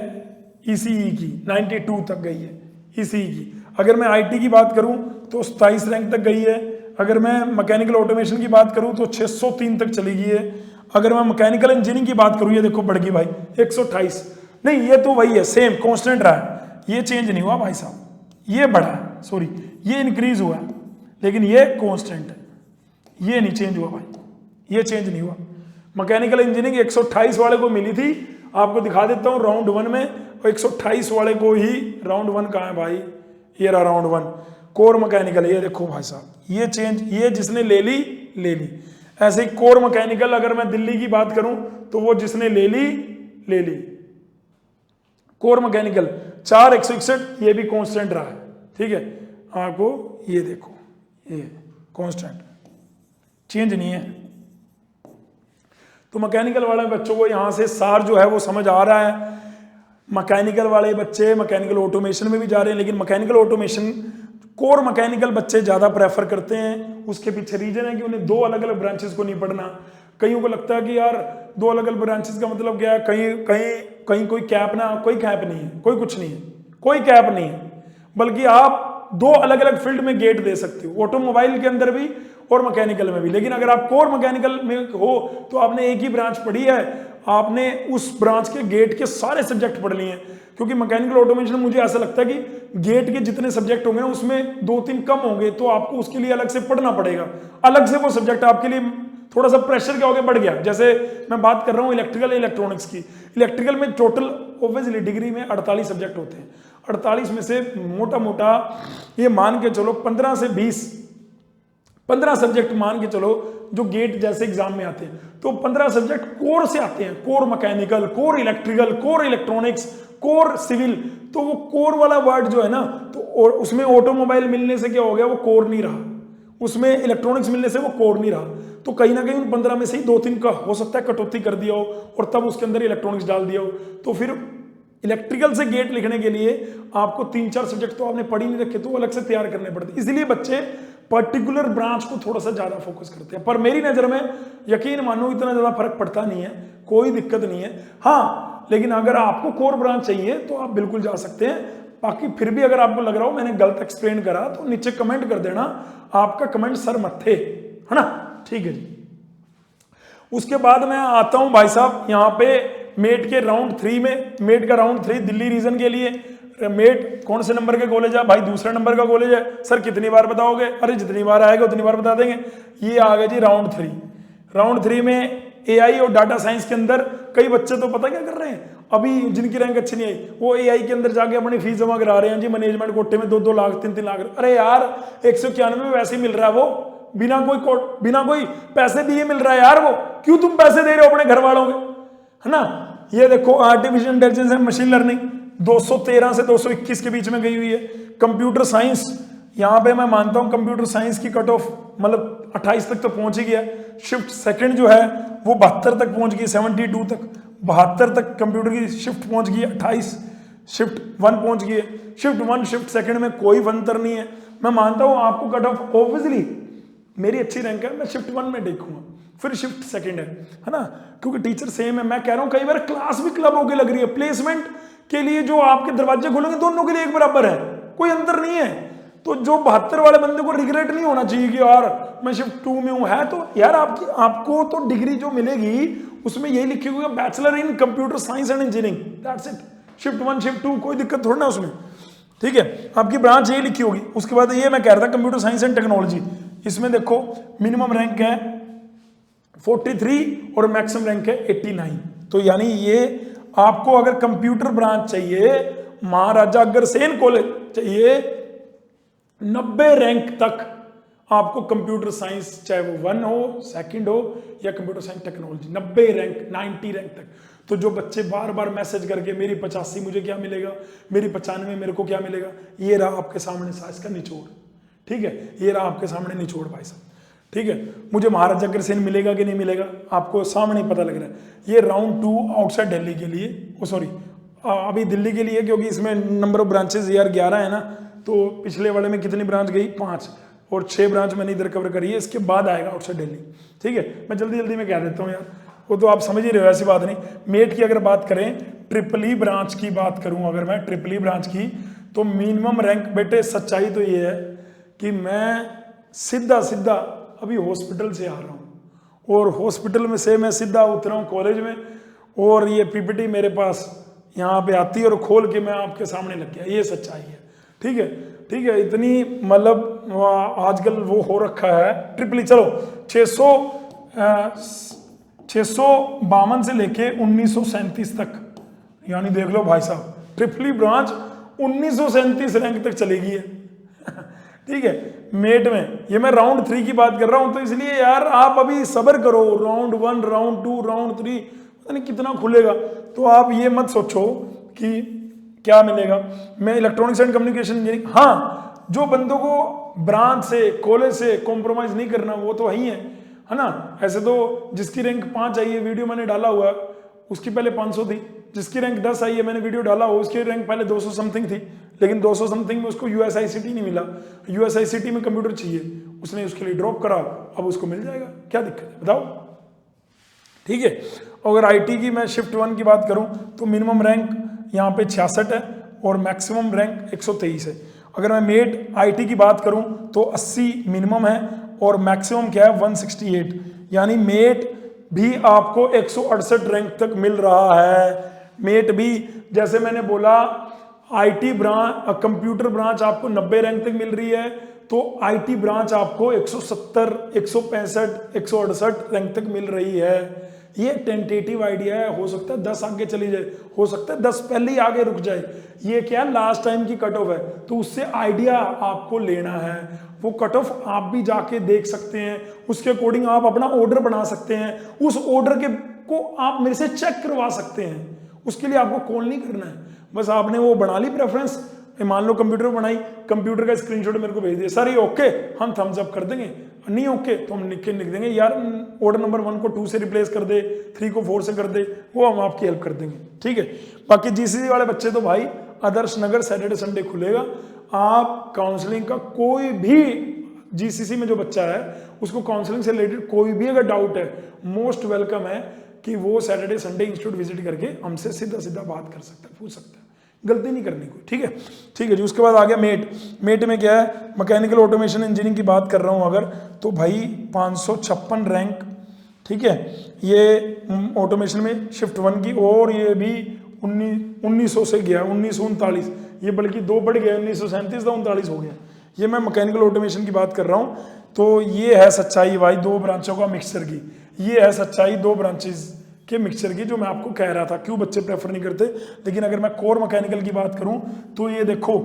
ईसीई की, 92 तक गई है ईसीई की। अगर मैं आईटी की बात करूं तो 27 रैंक तक गई है। अगर मैं मैकेनिकल ऑटोमेशन की बात करूं तो 603 तक चली गई है। अगर मैं मैकेनिकल इंजीनियरिंग की बात करूं, ये देखो बढ़ गई भाई 128। नहीं, ये तो वही है, सेम कांस्टेंट रहा है, ये चेंज नहीं हुआ भाई साहब, ये बढ़ा है, सॉरी ये इंक्रीज हुआ है, लेकिन ये कांस्टेंट है, ये नहीं चेंज हुआ भाई, ये चेंज नहीं हुआ। मैकेनिकल इंजीनियरिंग 128 वाले को मिली थी, आपको दिखा देता हूं राउंड 1 में, और 128 वाले को ही राउंड 1 कहां है भाई, ये रहा राउंड 1 कोर मैकेनिकल। ये देखो भाई साहब, ये चेंज, ये जिसने ले ली ले ली। ऐसे ही कोर मैकेनिकल अगर मैं दिल्ली की बात करूं तो वो जिसने ले ली ले ली। कोर मैकेनिकल 4 161, ये भी कांस्टेंट रहा है, ठीक है। आपको ये देखो, ये कांस्टेंट, चेंज नहीं है। तो मैकेनिकल वाले बच्चों को यहां से सार जो है वो समझ आ रहा है। मैकेनिकल वाले बच्चे मैकेनिकल ऑटोमेशन में भी जा रहे हैं, लेकिन मैकेनिकल ऑटोमेशन कोर मैकेनिकल बच्चे ज्यादा प्रेफर करते हैं। उसके पीछे रीजन है कि उन्हें 2 अलग अलग ब्रांचेस को नहीं पढ़ना। कईयों को लगता है कि यार 2 अलग अलग ब्रांचेस का मतलब क्या है, कहीं कहीं कहीं कोई कैप ना, कोई कैप नहीं है, कोई कुछ नहीं है, कोई कैप नहीं है, बल्कि आप 2 अलग अलग फील्ड में गेट दे सकते हो, ऑटोमोबाइल के अंदर भी और मैकेनिकल में भी। लेकिन अगर आप कोर मैकेनिकल में हो तो आपने एक ही ब्रांच पढ़ी है, आपने उस ब्रांच के गेट के सारे सब्जेक्ट पढ़ लिए हैं। क्योंकि मैकेनिकल ऑटोमेशन मुझे ऐसा लगता है कि गेट के जितने सब्जेक्ट होंगे ना उसमें 2-3 कम होंगे, तो आपको उसके लिए अलग से पढ़ना पड़ेगा, अलग से वो सब्जेक्ट आपके लिए थोड़ा सा प्रेशर क्या हो गया, बढ़ गया। जैसे मैं बात कर रहा हूँ इलेक्ट्रिकल इलेक्ट्रॉनिक्स की, इलेक्ट्रिकल में टोटल ऑब्वियसली डिग्री में 48 सब्जेक्ट होते हैं। 48 में से मोटा मोटा ये मान के चलो 15 से 20, 15 सब्जेक्ट मान के चलो जो गेट जैसे एग्जाम में आते हैं, तो 15 सब्जेक्ट कोर से आते हैं, core mechanical, core electrical, core electronics, core civil. तो वो कोर वाला वर्ड जो है ना, तो उसमें ऑटोमोबाइल मिलने से क्या हो गया, वो कोर नहीं रहा, उसमें इलेक्ट्रॉनिक्स मिलने से वो कोर नहीं रहा। तो कहीं ना कहीं उन 15 में से ही 2-3 का हो सकता है कटौती कर दिया हो और तब उसके अंदर इलेक्ट्रॉनिक्स डाल दिया हो। तो फिर इलेक्ट्रिकल से गेट लिखने के लिए आपको 3-4 सब्जेक्ट तो आपने पढ़ ही नहीं रखे, तो अलग से तैयार करने पड़ते। इसलिए बच्चे पर्टिकुलर ब्रांच को थोड़ा सा ज्यादा फोकस करते हैं। पर मेरी नजर में यकीन मानो इतना ज्यादा फर्क पड़ता नहीं है, कोई दिक्कत नहीं है। हाँ, लेकिन अगर आपको कोर ब्रांच चाहिए तो आप बिल्कुल जा सकते हैं। बाकी फिर भी अगर आपको लग रहा हो मैंने गलत एक्सप्लेन करा तो नीचे कमेंट कर देना, आपका कमेंट सर मत्थे, है ना, ठीक है जी। उसके बाद मैं आता हूं भाई साहब यहाँ पे मेट के राउंड 3 में। मेट का राउंड 3 दिल्ली रीजन के लिए। मेट कौन से नंबर के कॉलेज है भाई, दूसरे नंबर का कॉलेज है। सर कितनी बार बताओगे, अरे जितनी बार आएगा उतनी बार बता देंगे। ये आ गया जी राउंड 3। राउंड 3 में एआई और डाटा साइंस के अंदर कई बच्चे तो पता क्या कर रहे हैं, अभी जिनकी रैंक अच्छी नहीं आई वो एआई के अंदर जाके अपनी फीस जमा करा रहे हैं जी मैनेजमेंट कोटे में 2-2 लाख 3-3 लाख। अरे यार 191 में वैसे ही मिल रहा है, वो बिना कोई पैसे दिए मिल रहा है यार, वो क्यों तुम पैसे दे रहे हो अपने घर वालों के, है ना। ये देखो artificial intelligence and machine learning 213 से 221 के बीच में गई हुई है। कंप्यूटर साइंस, यहां पे मैं मानता हूं कंप्यूटर साइंस की कट ऑफ मतलब 28 तक तो पहुंच ही गया। शिफ्ट सेकंड जो है वो 72 तक पहुंच गई, 72 तक, 72 तक कंप्यूटर की शिफ्ट पहुंच गई, 28 शिफ्ट 1 पहुंच गई है। शिफ्ट 1 शिफ्ट सेकंड में कोई अंतर नहीं है। मैं मानता हूं आपको कट ऑफ ऑब्वियसली मेरी अच्छी रैंक है, मैं शिफ्ट 1 में देखूंगा, फिर शिफ्ट सेकंड है ना, क्योंकि टीचर सेम है। मैं कह रहा हूं कई बार क्लास भी क्लब होके लग रही है, प्लेसमेंट के लिए जो आपके दरवाजे खोलेंगे दोनों के लिए एक बराबर है, कोई अंतर नहीं है। तो जो 72 वाले बंदे को रिग्रेट नहीं होना चाहिए कि यार मैं शिफ्ट 2 में हूं, है तो यार आपको तो डिग्री जो मिलेगी उसमें यही लिखी हुई है bachelor in computer science and engineering, that's it. Shift 1 shift 2 कोई दिक्कत थोड़ी ना उसमें, ठीक है, आपकी ब्रांच यही लिखी होगी। उसके बाद ये मैं कह रहा था कंप्यूटर साइंस एंड टेक्नोलॉजी, इसमें देखो मिनिमम रैंक है 43 और मैक्सिमम रैंक है 89। तो यानी ये आपको अगर कंप्यूटर ब्रांच चाहिए, महाराजा अग्रसेन कॉलेज चाहिए, 90 रैंक तक आपको कंप्यूटर साइंस, चाहे वो 1 हो, सेकंड हो, या computer science technology, 90 rank 90 rank तक। तो जो बच्चे बार बार मैसेज करके मेरी 85 मुझे क्या मिलेगा, मेरी 95 मेरे को क्या मिलेगा, ये रहा आपके सामने साइंस का निचोड़। ठीक है, ये रहा आपके सामने निचोड़ भाई साहब। ठीक है, मुझे महाराजा अग्रसेन मिलेगा कि नहीं मिलेगा आपको सामने पता लग रहा है। ये राउंड 2 आउटसाइड दिल्ली के लिए, सॉरी अभी दिल्ली के लिए, क्योंकि इसमें नंबर ऑफ ब्रांचेस यार 11 है ना, तो पिछले वाले में कितनी ब्रांच गई, 5, और 6 ब्रांच मैंने इधर कवर करी है, इसके बाद आएगा आउटसाइड दिल्ली। ठीक है, मैं जल्दी जल्दी में कह देता हूँ यार, वो तो आप समझ ही रहे हो, ऐसी बात नहीं। मेट की अगर बात करें, ट्रिपल ई ब्रांच की बात करूं अगर मैं, ट्रिपल ई ब्रांच की, तो मिनिमम रैंक, बेटे सच्चाई तो ये है कि मैं सीधा सीधा अभी हॉस्पिटल से आ रहा हूं, और हॉस्पिटल में से मैं सीधा उतरा हूं कॉलेज में, और ये पीपीटी मेरे पास यहाँ पे आती है और खोल के मैं आपके सामने लग गया, ये सच्चाई है। ठीक है, ठीक है, इतनी मतलब आजकल वो हो रखा है ट्रिपल ई। चलो 652 से लेके 1937 तक, यानी देख लो भाई साहब, ट्रिपल ई ब्रांच 1937 रैंक तक चलेगी है। ठीक है, मेट में ये मैं राउंड 3 की बात कर रहा हूं, तो इसलिए यार आप अभी सब्र करो, राउंड 1, राउंड 2, राउंड 3 पता नहीं कितना खुलेगा, तो आप ये मत सोचो कि क्या मिलेगा। मैं इलेक्ट्रॉनिक्स एंड कम्युनिकेशन इंजीनियरिंग, हाँ, जो बंदों को ब्रांच से, कॉलेज से कॉम्प्रोमाइज नहीं करना वो तो वही है ना। ऐसे तो जिसकी रैंक 5 आई है, वीडियो मैंने डाला हुआ, उसकी पहले 500 थी, जिसकी रैंक 10 आई है, मैंने वीडियो डाला हुआ, उसकी रैंक पहले 200 समथिंग थी, लेकिन 200 समथिंग में उसको यूएसआईसीटी नहीं मिला, यूएसआईसीटी में कंप्यूटर चाहिए, उसने उसके लिए ड्रॉप करा, अब उसको मिल जाएगा, क्या दिक्कत है बताओ। ठीक है, अगर आईटी की मैं शिफ्ट 1 की बात करूं, तो मिनिमम रैंक यहाँ पे 66 है और मैक्सिमम रैंक 123 है। अगर मैं मेट आईटी की बात करूं तो 80 मिनिमम है और मैक्सिमम क्या है 168, यानी मेट भी आपको 168 रैंक तक मिल रहा है। मेट भी, जैसे मैंने बोला, आईटी ब्रांच, कंप्यूटर ब्रांच आपको 90 रैंक तक मिल रही है, तो आईटी ब्रांच आपको 170, 165, 168 रैंक तक मिल रही है। ये टेंटेटिव आइडिया है, हो सकता है 10 आगे चली जाए, हो सकता है 10 पहले ही आगे रुक जाए, ये क्या लास्ट टाइम की कट ऑफ है, तो उससे आइडिया आपको लेना है। वो कट ऑफ आप भी जाके देख सकते हैं, उसके अकॉर्डिंग आप अपना ऑर्डर बना सकते हैं, उस ऑर्डर के को आप मेरे से चेक करवा सकते हैं। उसके लिए आपको कॉल नहीं करना है, बस आपने वो बना ली प्रेफरेंस, मान लो कंप्यूटर बनाई, कंप्यूटर का स्क्रीनशॉट मेरे को भेज दिया, सर ये ओके, हम थम्स अप कर देंगे, नहीं ओके तो हम लिख देंगे यार ऑर्डर नंबर 1 को 2 से रिप्लेस कर दे, 3 को 4 से कर दे, वो हम आपकी हेल्प कर देंगे। ठीक है, बाकी जीसीसी वाले बच्चे तो भाई आदर्श नगर सैटरडे संडे खुलेगा, आप काउंसलिंग का कोई भी, जीसीसी में जो बच्चा है उसको काउंसलिंग से रिलेटेड कोई भी अगर डाउट है, मोस्ट वेलकम है कि वो सैटरडे संडे इंस्टीट्यूट विजिट करके हमसे सीधा सीधा बात कर सकता है, पूछ सकता है, गलती नहीं करनी कोई। ठीक है, ठीक है जी। उसके बाद आ गया मेट। मेट में क्या है, मैकेनिकल ऑटोमेशन इंजीनियरिंग की बात कर रहा हूं अगर, तो भाई 556 रैंक। ठीक है, ये ऑटोमेशन में शिफ्ट 1 की, और ये भी 1900 से गया 1939, ये बल्कि 2 बढ़ गया, 1937 था 39 हो गया। ये मैं मैकेनिकल ऑटोमेशन की बात कर रहा हूं, तो ये है सच्चाई भाई 2 ब्रांचों का मिक्सचर की, ये है सच्चाई 2 ब्रांचेस के मिक्सचर की, जो मैं आपको कह रहा था क्यों बच्चे प्रेफर नहीं करते। लेकिन अगर मैं कोर मैकेनिकल की बात करूं तो ये देखो,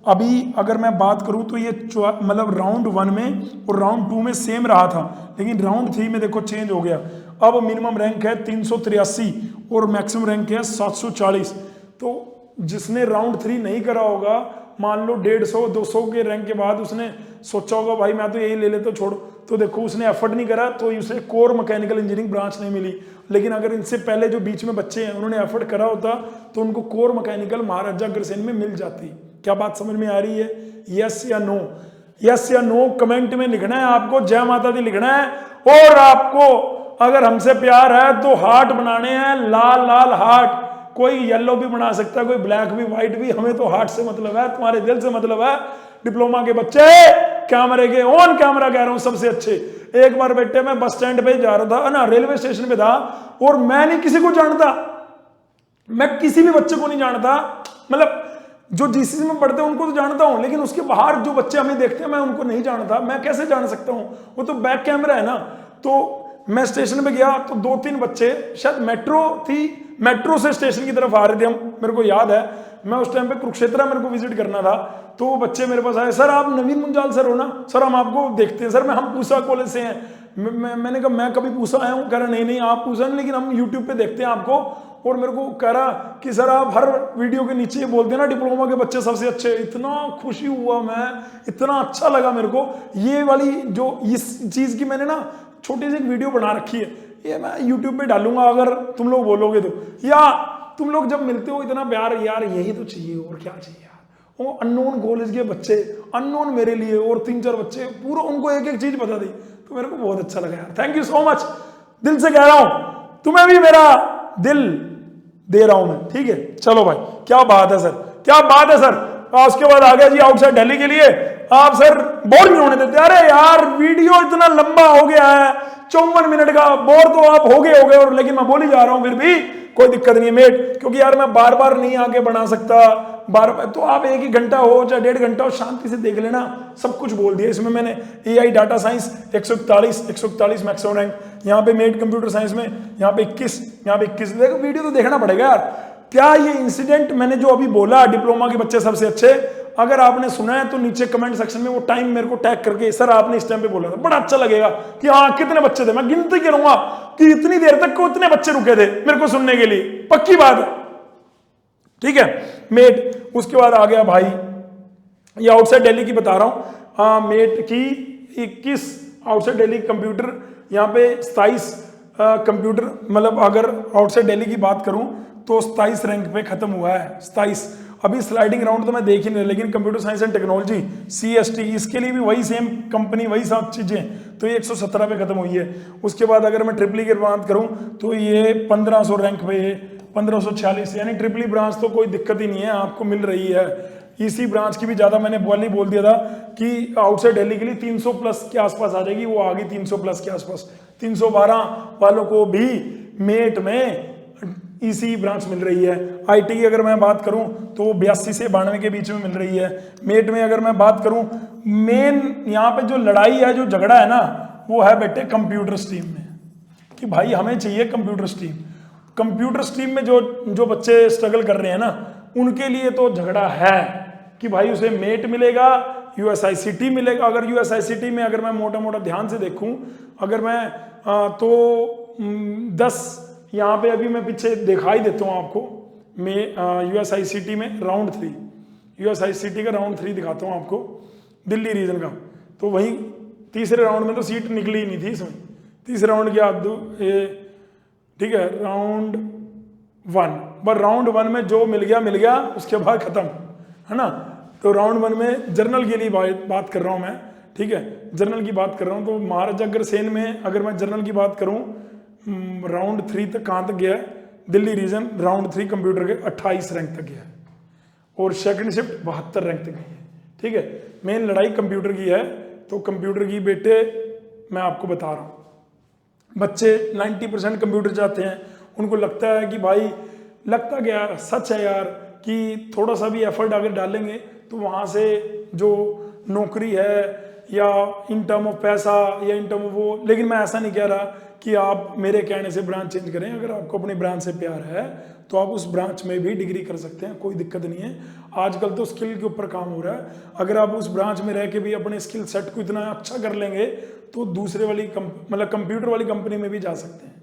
अभी अगर मैं बात करूं तो ये मतलब राउंड 1 में और राउंड 2 में सेम रहा था, लेकिन राउंड 3 में देखो चेंज हो गया। अब मिनिमम रैंक है 383 और मैक्सिमम रैंक है 740। तो जिसने राउंड 3 नहीं करा होगा, मान लो 150-200 के रैंक के बाद उसने सोचा होगा भाई मैं तो यही ले लेता छोड़, तो देखो उसने एफर्ट नहीं करा, तो उसे कोर मैकेनिकल इंजीनियरिंग ब्रांच नहीं मिली। लेकिन अगर इनसे पहले जो बीच में बच्चे हैं उन्होंने एफर्ट करा होता तो उनको कोर मैकेनिकल महाराजा अग्रसेन में मिल जाती। क्या बात समझ में आ रही है? यस या नो? यस या नो कमेंट में लिखना है आपको, जय माता दी लिखना है। और आपको अगर हमसे प्यार है तो हार्ट बनाने हैं, लाल लाल हार्ट, कोई येलो भी बना सकता है, कोई ब्लैक भी, व्हाइट भी, हमें तो हार्ट से मतलब है, तुम्हारे दिल से मतलब है। डिप्लोमा के बच्चे कैमरे के ऑन कैमरा कह रहा हूं सबसे अच्छे। एक बार बेटे मैं बस स्टैंड पे जा रहा था ना, रेलवे स्टेशन पे था, और मैं नहीं किसी को जानता, मैं किसी भी बच्चे को नहीं जानता, मतलब जो जीसीसी में पढ़ते हैं उनको तो जानता हूं, लेकिन उसके बाहर जो बच्चे हमें देखते हैं मैं उनको नहीं जानता। मैं कैसे जान सकता हूं? वो तो बैक कैमरा है ना। तो मैं स्टेशन पे गया तो 2-3 बच्चे, शायद मेट्रो थी, मेट्रो से स्टेशन की तरफ आ रहे थे हम, मेरे को याद है। मैं उस टाइम पे कुरुक्षेत्र मेरे को विजिट करना था, तो वो बच्चे मेरे पास आए, सर आप नवीन मुंजाल सर हो ना, सर हम आपको देखते हैं, सर हम पूसा कॉलेज से हैं। मैंने कहा मैं कभी पूसा आया हूँ? कह रहा नहीं आप पूसा नहीं, लेकिन हम यूट्यूब पे देखते हैं आपको। और मेरे को कह रहा कि सर आप हर वीडियो के नीचे ये बोलते हैं ना डिप्लोमा के बच्चे सबसे अच्छे। इतना खुशी हुआ मैं, इतना अच्छा लगा मेरे को। ये वाली जो इस चीज़ की मैंने ना छोटी सी एक वीडियो बना रखी है, ये मैं यूट्यूब पे डालूंगा अगर तुम लोग बोलोगे तो। या तुम लोग जब मिलते हो इतना प्यार, यार यही तो चाहिए, और क्या चाहिए यार। वो अननोन कॉलेज के बच्चे, अननोन मेरे लिए, और 3-4 बच्चे, पूरा उनको एक एक चीज बता दी, तो मेरे को बहुत अच्छा लगा यार। थैंक यू सो मच, दिल से कह रहा हूं, तुम्हें भी मेरा दिल दे रहा हूं मैं, ठीक है। चलो भाई, क्या बात है सर, क्या बात है सर। उसके बाद आ गया जी आउटसाइड दिल्ली के लिए। आप सर बोर नहीं होने देते। अरे यार वीडियो इतना लंबा हो गया है, 54 मिनट का, बोर तो आप हो गए और लेकिन मैं बोल ही जा रहा हूं, फिर भी कोई दिक्कत नहीं है मेट, क्योंकि यार मैं बार बार नहीं आके बना सकता, बार बार। तो आप 1 ही घंटा हो चाहे 1.5 घंटा हो, शांति से देख लेना, सब कुछ बोल दिया इसमें मैंने। AI data science 141 maximum rank, यहाँ पे मेट कंप्यूटर साइंस में यहाँ पे 21, यहाँ पे 21। देखो वीडियो तो देखना पड़ेगा यार। क्या ये इंसिडेंट मैंने जो अभी बोला डिप्लोमा के बच्चे सबसे अच्छे, अगर आपने सुना है तो नीचे कमेंट सेक्शन में वो टाइम मेरे को टैग करके, सर आपने इस टाइम पे बोला था, बड़ा अच्छा लगेगा कि हाँ कितने बच्चे थे। मैं गिनती करूंगा कि इतनी देर तक को इतने बच्चे रुके थे मेरे को सुनने के लिए, पक्की बात है, ठीक है मेट। उसके बाद आ गया भाई, ये आउटसाइड दिल्ली की बता रहा हूं, मेट की 21 आउटसाइड दिल्ली कंप्यूटर, यहाँ पे 27 कंप्यूटर, मतलब अगर आउटसाइड दिल्ली की बात करूं तो 27 रैंक पे खत्म हुआ है, 27। अभी स्लाइडिंग राउंड तो मैं देख ही नहीं, लेकिन computer science and technology CST, इसके लिए भी वही सेम कंपनी, वही सब चीजें, तो ये 117 पे खत्म हुई है। उसके बाद अगर मैं ट्रिपली की बात करूं तो ये 1500 रैंक पे है, 1546, यानी ट्रिपली ब्रांच तो कोई दिक्कत ही नहीं है, आपको मिल रही है। इसी ब्रांच की भी ज्यादा मैंने बोल दिया था कि आउटसाइड दिल्ली के लिए 300 प्लस के आसपास आ जाएगी, वो आ गई 300 प्लस के आसपास। 312 वालों को भी मेट में इसी ब्रांच मिल रही है। IT की अगर मैं बात करूं तो 82 से 92 के बीच में मिल रही है। मेट में अगर मैं बात करूं, मेन यहाँ पे जो लड़ाई है, जो झगड़ा है ना, वो है बेटे कंप्यूटर स्ट्रीम में, कि भाई हमें चाहिए कंप्यूटर स्ट्रीम। कंप्यूटर स्ट्रीम में जो बच्चे स्ट्रगल कर रहे हैं ना, उनके लिए तो झगड़ा है कि भाई उसे मेट मिलेगा, USICT मिलेगा। अगर USICT में अगर मैं मोटा ध्यान से देखूं, अगर मैं तो 10 यहाँ पे अभी मैं पीछे दिखाई देता हूँ आपको, मैं USICT में राउंड 3, USICT का राउंड 3 दिखाता हूँ आपको, दिल्ली रीजन का। तो वही तीसरे राउंड में तो सीट निकली ही नहीं थी इसमें, तीसरे राउंड की आप ठीक है, राउंड 1, पर राउंड 1 में जो मिल गया, उसके बाद खत्म, है ना। तो राउंड 1 में जर्नल के लिए बात कर रहा हूँ मैं, ठीक है, जर्नल की बात कर रहा हूँ। तो महाराजा अग्रसेन में अगर मैं जर्नल की बात करूँ, राउंड 3 तक कहाँ तक गया है, दिल्ली रीजन राउंड 3 कंप्यूटर के 28 रैंक तक गया है, और सेकंड शिफ्ट 72 रैंक तक गई है, ठीक है। मेन लड़ाई कंप्यूटर की है। तो कंप्यूटर की बेटे मैं आपको बता रहा हूँ, बच्चे 90% कंप्यूटर चाहते हैं, उनको लगता है कि भाई, लगता क्या सच है यार, कि थोड़ा सा भी एफर्ट अगर डालेंगे तो वहाँ से जो नौकरी है, या इन टर्म ऑफ पैसा, या इन टर्म ऑफ वो। लेकिन मैं ऐसा नहीं कह रहा कि आप मेरे कहने से ब्रांच चेंज करें। अगर आपको अपनी ब्रांच से प्यार है तो आप उस ब्रांच में भी डिग्री कर सकते हैं, कोई दिक्कत नहीं है। आजकल तो स्किल के ऊपर काम हो रहा है। अगर आप उस ब्रांच में रह के भी अपने स्किल सेट को इतना अच्छा कर लेंगे तो दूसरे वाली मतलब कंप्यूटर वाली कंपनी में भी जा सकते हैं।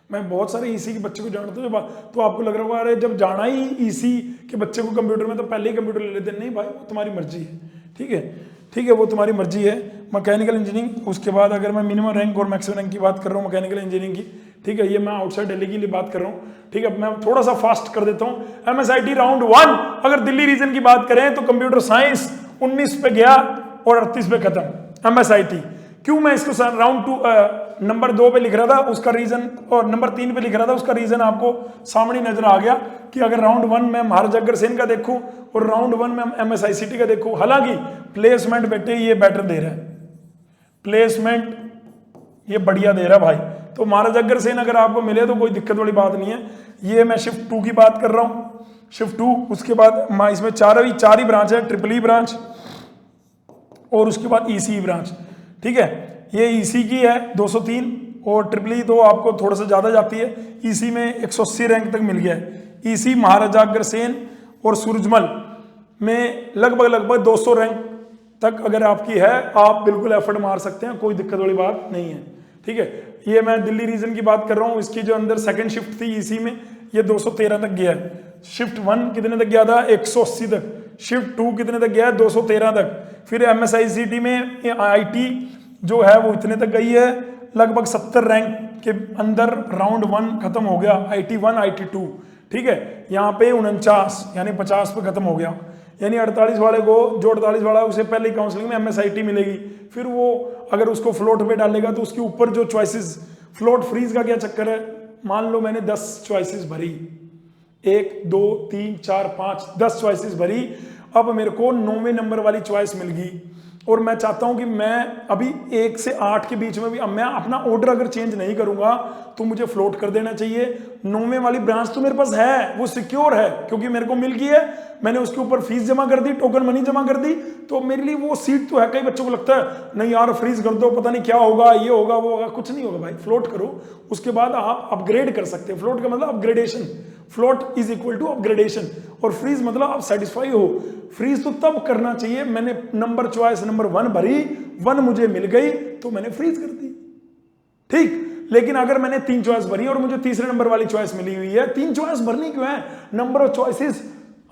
मैं बहुत सारे EC के बच्चे को जानता हूँ, तो आपको लग रहा होगा अरे जब जाना ही EC के बच्चे को कंप्यूटर में तो पहले ही कंप्यूटर ले लेते हैं। नहीं भाई, वो तुम्हारी मर्जी है, ठीक है, ठीक है, वो तुम्हारी मर्जी है। मैकेनिकल इंजीनियरिंग, उसके बाद अगर मैं मिनिमम रैंक और मैक्सिमम रैंक की बात कर रहा हूँ मैकेनिकल इंजीनियरिंग की, ठीक है, ये मैं आउटसाइड दिल्ली के लिए बात कर रहा हूँ, ठीक है। मैं थोड़ा सा फास्ट कर देता हूँ। MSIT राउंड 1 अगर दिल्ली रीजन की बात करें तो कंप्यूटर साइंस 19 पे गया और 38 पे खत्म MSIT। क्यों मैं इसको राउंड 2 नंबर 2 पे लिख रहा था, उसका रीजन, और नंबर 3 पे लिख रहा था, उसका रीजन आपको सामने नजर आ गया कि अगर राउंड 1 में महाराजा अग्रसेन का देखूं और राउंड 1 में MSICT का देखूं, हालांकि प्लेसमेंट बेटे ये बेटर दे रहा है, प्लेसमेंट ये बढ़िया दे रहा है भाई। तो महाराजा अग्रसेन अगर आपको मिले तो कोई दिक्कत वाली बात नहीं है। ये मैं शिफ्ट 2 की बात कर रहा हूँ, शिफ्ट 2। उसके बाद इसमें 4 ही ब्रांच है, ट्रिपल ई ब्रांच और उसके बाद EC ब्रांच, ठीक है। ये EC की है 203 और ट्रिपल ई तो आपको थोड़ा सा ज्यादा जाती है। EC में 180 रैंक तक मिल गया है। EC महाराजा अग्रसेन और सूरजमल में लगभग 200 रैंक तक अगर आपकी है, आप बिल्कुल एफर्ट मार सकते हैं, कोई दिक्कत वाली बात नहीं है। ठीक है, ये मैं दिल्ली रीजन की बात कर रहा हूँ। इसकी जो अंदर सेकंड शिफ्ट थी इसी में, ये 213 तक गया है। शिफ्ट 1 कितने तक गया था? 180 तक। शिफ्ट 2 कितने तक गया है? 213 तक। फिर MSICT में IT जो है वो इतने तक गई है, लगभग 70 रैंक के अंदर राउंड 1 खत्म हो गया, IT 1 IT 2। ठीक है, यहाँ पे 49 यानी 50 पे खत्म हो गया। यानी 48 वाले को, जो 48 वाला है उसे पहले काउंसलिंग में MSIT मिलेगी। फिर वो अगर उसको फ्लोट पे डालेगा तो उसके ऊपर जो चॉइसेस, फ्लोट फ्रीज का क्या चक्कर है, मान लो मैंने 10 चॉइसेस भरी, 1 2 3 4 5 10 चॉइसेस भरी, अब मेरे को 9वें नंबर वाली चॉइस मिल गई और मैं चाहता हूं कि मैं अभी 1 से 8 के बीच में भी, अब मैं अपना ऑर्डर अगर चेंज नहीं करूंगा तो मुझे फ्लोट कर देना चाहिए। 9वें वाली ब्रांच तो मेरे पास है, वो सिक्योर है क्योंकि मेरे को मिल गई है, मैंने उसके ऊपर फीस जमा कर दी, टोकन मनी जमा कर दी, तो मेरे लिए वो सीट तो है। कई बच्चों को लगता है नहीं यार फ्रीज कर दो, पता नहीं क्या होगा, ये होगा वो होगा, कुछ नहीं होगा भाई, फ्लोट करो, उसके बाद आप अपग्रेड कर सकते हैं। फ्लोट का मतलब upgradation, float is equal to upgradation, और फ्रीज मतलब आप सेटिस्फाई हो। फ्रीज तो तब करना चाहिए, मैंने नंबर चॉइस नंबर 1 भरी, 1 मुझे मिल गई तो मैंने फ्रीज कर दी। ठीक, लेकिन अगर मैंने 3 चॉइस भरी और मुझे तीसरे नंबर वाली चॉइस मिली हुई है, 3 चॉइस भरनी क्यों है? नंबर ऑफ चॉइसेस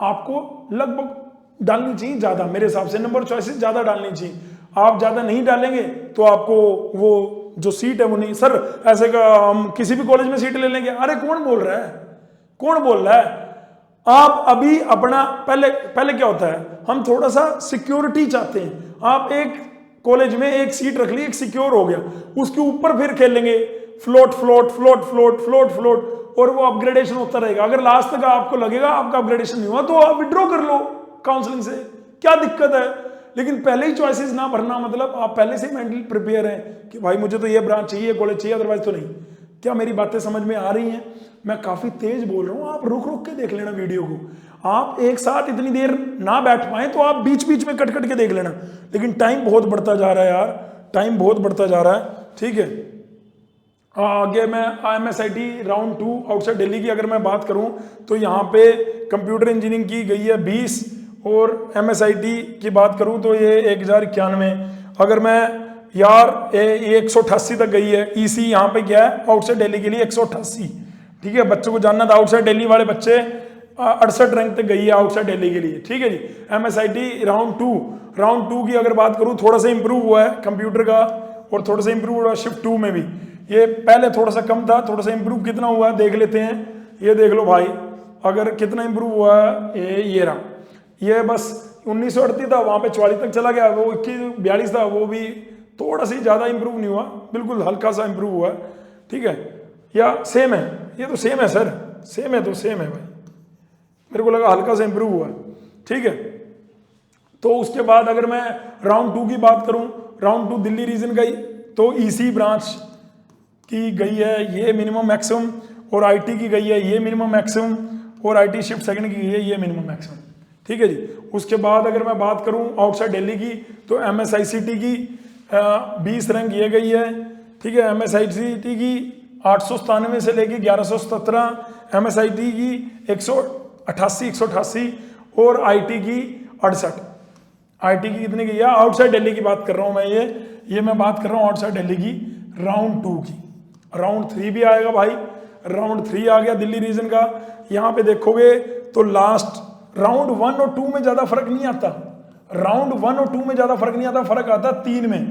आपको लगभग डालनी चाहिए ज्यादा, मेरे हिसाब से नंबर चॉइसेस ज्यादा डालनी चाहिए। आप ज्यादा नहीं डालेंगे तो आपको वो जो सीट है वो नहीं। सर ऐसे का हम किसी भी कॉलेज में सीट ले लेंगे, अरे कौन बोल रहा है, कौन बोल रहा है? आप अभी अपना पहले क्या होता है, हम थोड़ा सा सिक्योरिटी चाहते हैं। आप एक कॉलेज में एक सीट रख ली, एक सिक्योर हो गया, उसके ऊपर फिर खेलेंगे float float float float float float, और वो अपग्रेडेशन होता रहेगा। अगर लास्ट तक आपको लगेगा आपका अपग्रेडेशन नहीं हुआ तो आप विड्रॉ कर लो काउंसलिंग से, क्या दिक्कत है? लेकिन पहले ही चॉइसेस ना भरना मतलब आप पहले से ही मेंटली प्रिपेयर हैं कि भाई मुझे तो ये ब्रांच चाहिए, कॉलेज चाहिए, अदरवाइज तो नहीं। क्या मेरी बातें समझ में आ रही हैं? मैं काफी तेज बोल रहा हूं, आप रुक रुक के देख लेना वीडियो को। आप एक साथ इतनी देर ना बैठ पाए तो आप बीच बीच में कट कट के देख लेना, लेकिन टाइम बहुत बढ़ता जा रहा है यार, टाइम बहुत बढ़ता जा रहा है। ठीक है, आगे मैं MSIT राउंड 2 आउटसाइड दिल्ली की अगर मैं बात करूं तो यहाँ पे कंप्यूटर इंजीनियरिंग की गई है 20, और MSIT की बात करूं तो ये 1091। अगर मैं यार ये 188 तक गई है। EC यहाँ पे क्या है आउटसाइड दिल्ली के लिए 188। ठीक है, बच्चों को जानना था, आउटसाइड दिल्ली वाले बच्चे 68 रैंक तक गई है आउटसाइड दिल्ली के लिए। ठीक है जी, MSIT राउंड 2 की अगर बात करूं थोड़ा सा इंप्रूव हुआ है कंप्यूटर का, और थोड़ा सा इंप्रूव हुआ शिफ्ट 2 में भी। ये पहले थोड़ा सा कम था, थोड़ा सा इंप्रूव कितना हुआ है देख लेते हैं। ये देख लो भाई, अगर कितना इंप्रूव हुआ है, ये रहा, ये बस 1938 था, वहां पे 44 तक चला गया, वो 42 था, वो भी थोड़ा सा ज्यादा इंप्रूव नहीं हुआ, बिल्कुल हल्का सा इंप्रूव हुआ है। ठीक है, या सेम है, ये तो सेम है सर, सेम है तो सेम है भाई, मेरे को लगा हल्का सा इंप्रूव हुआ है। ठीक है, तो उसके बाद अगर मैं राउंड 2 की बात करूं, राउंड 2 दिल्ली रीजन गई तो EC ब्रांच की गई है ये मिनिमम मैक्सिमम, और IT की गई है ये मिनिमम मैक्सिमम, और IT शिफ्ट सेकंड की गई है ये मिनिमम मैक्सिमम। ठीक है जी, उसके बाद अगर मैं बात करूं आउटसाइड दिल्ली की तो MSICT की 20 रैंक ये गई है। ठीक है, MSICT की 897 से लेके 1117, MSIT की 188 और IT की 68। IT की कितनी गई है? आउटसाइड दिल्ली की बात कर रहा हूं मैं, ये मैं बात कर रहा हूं आउटसाइड दिल्ली की राउंड 2 की। राउंड 3 भी आएगा भाई, राउंड 3 आ गया दिल्ली रीजन का। यहां पे देखोगे तो लास्ट राउंड 1 और 2 में ज्यादा फर्क नहीं आता, राउंड 1 और 2 में ज्यादा फर्क नहीं आता, फर्क आता 3 में।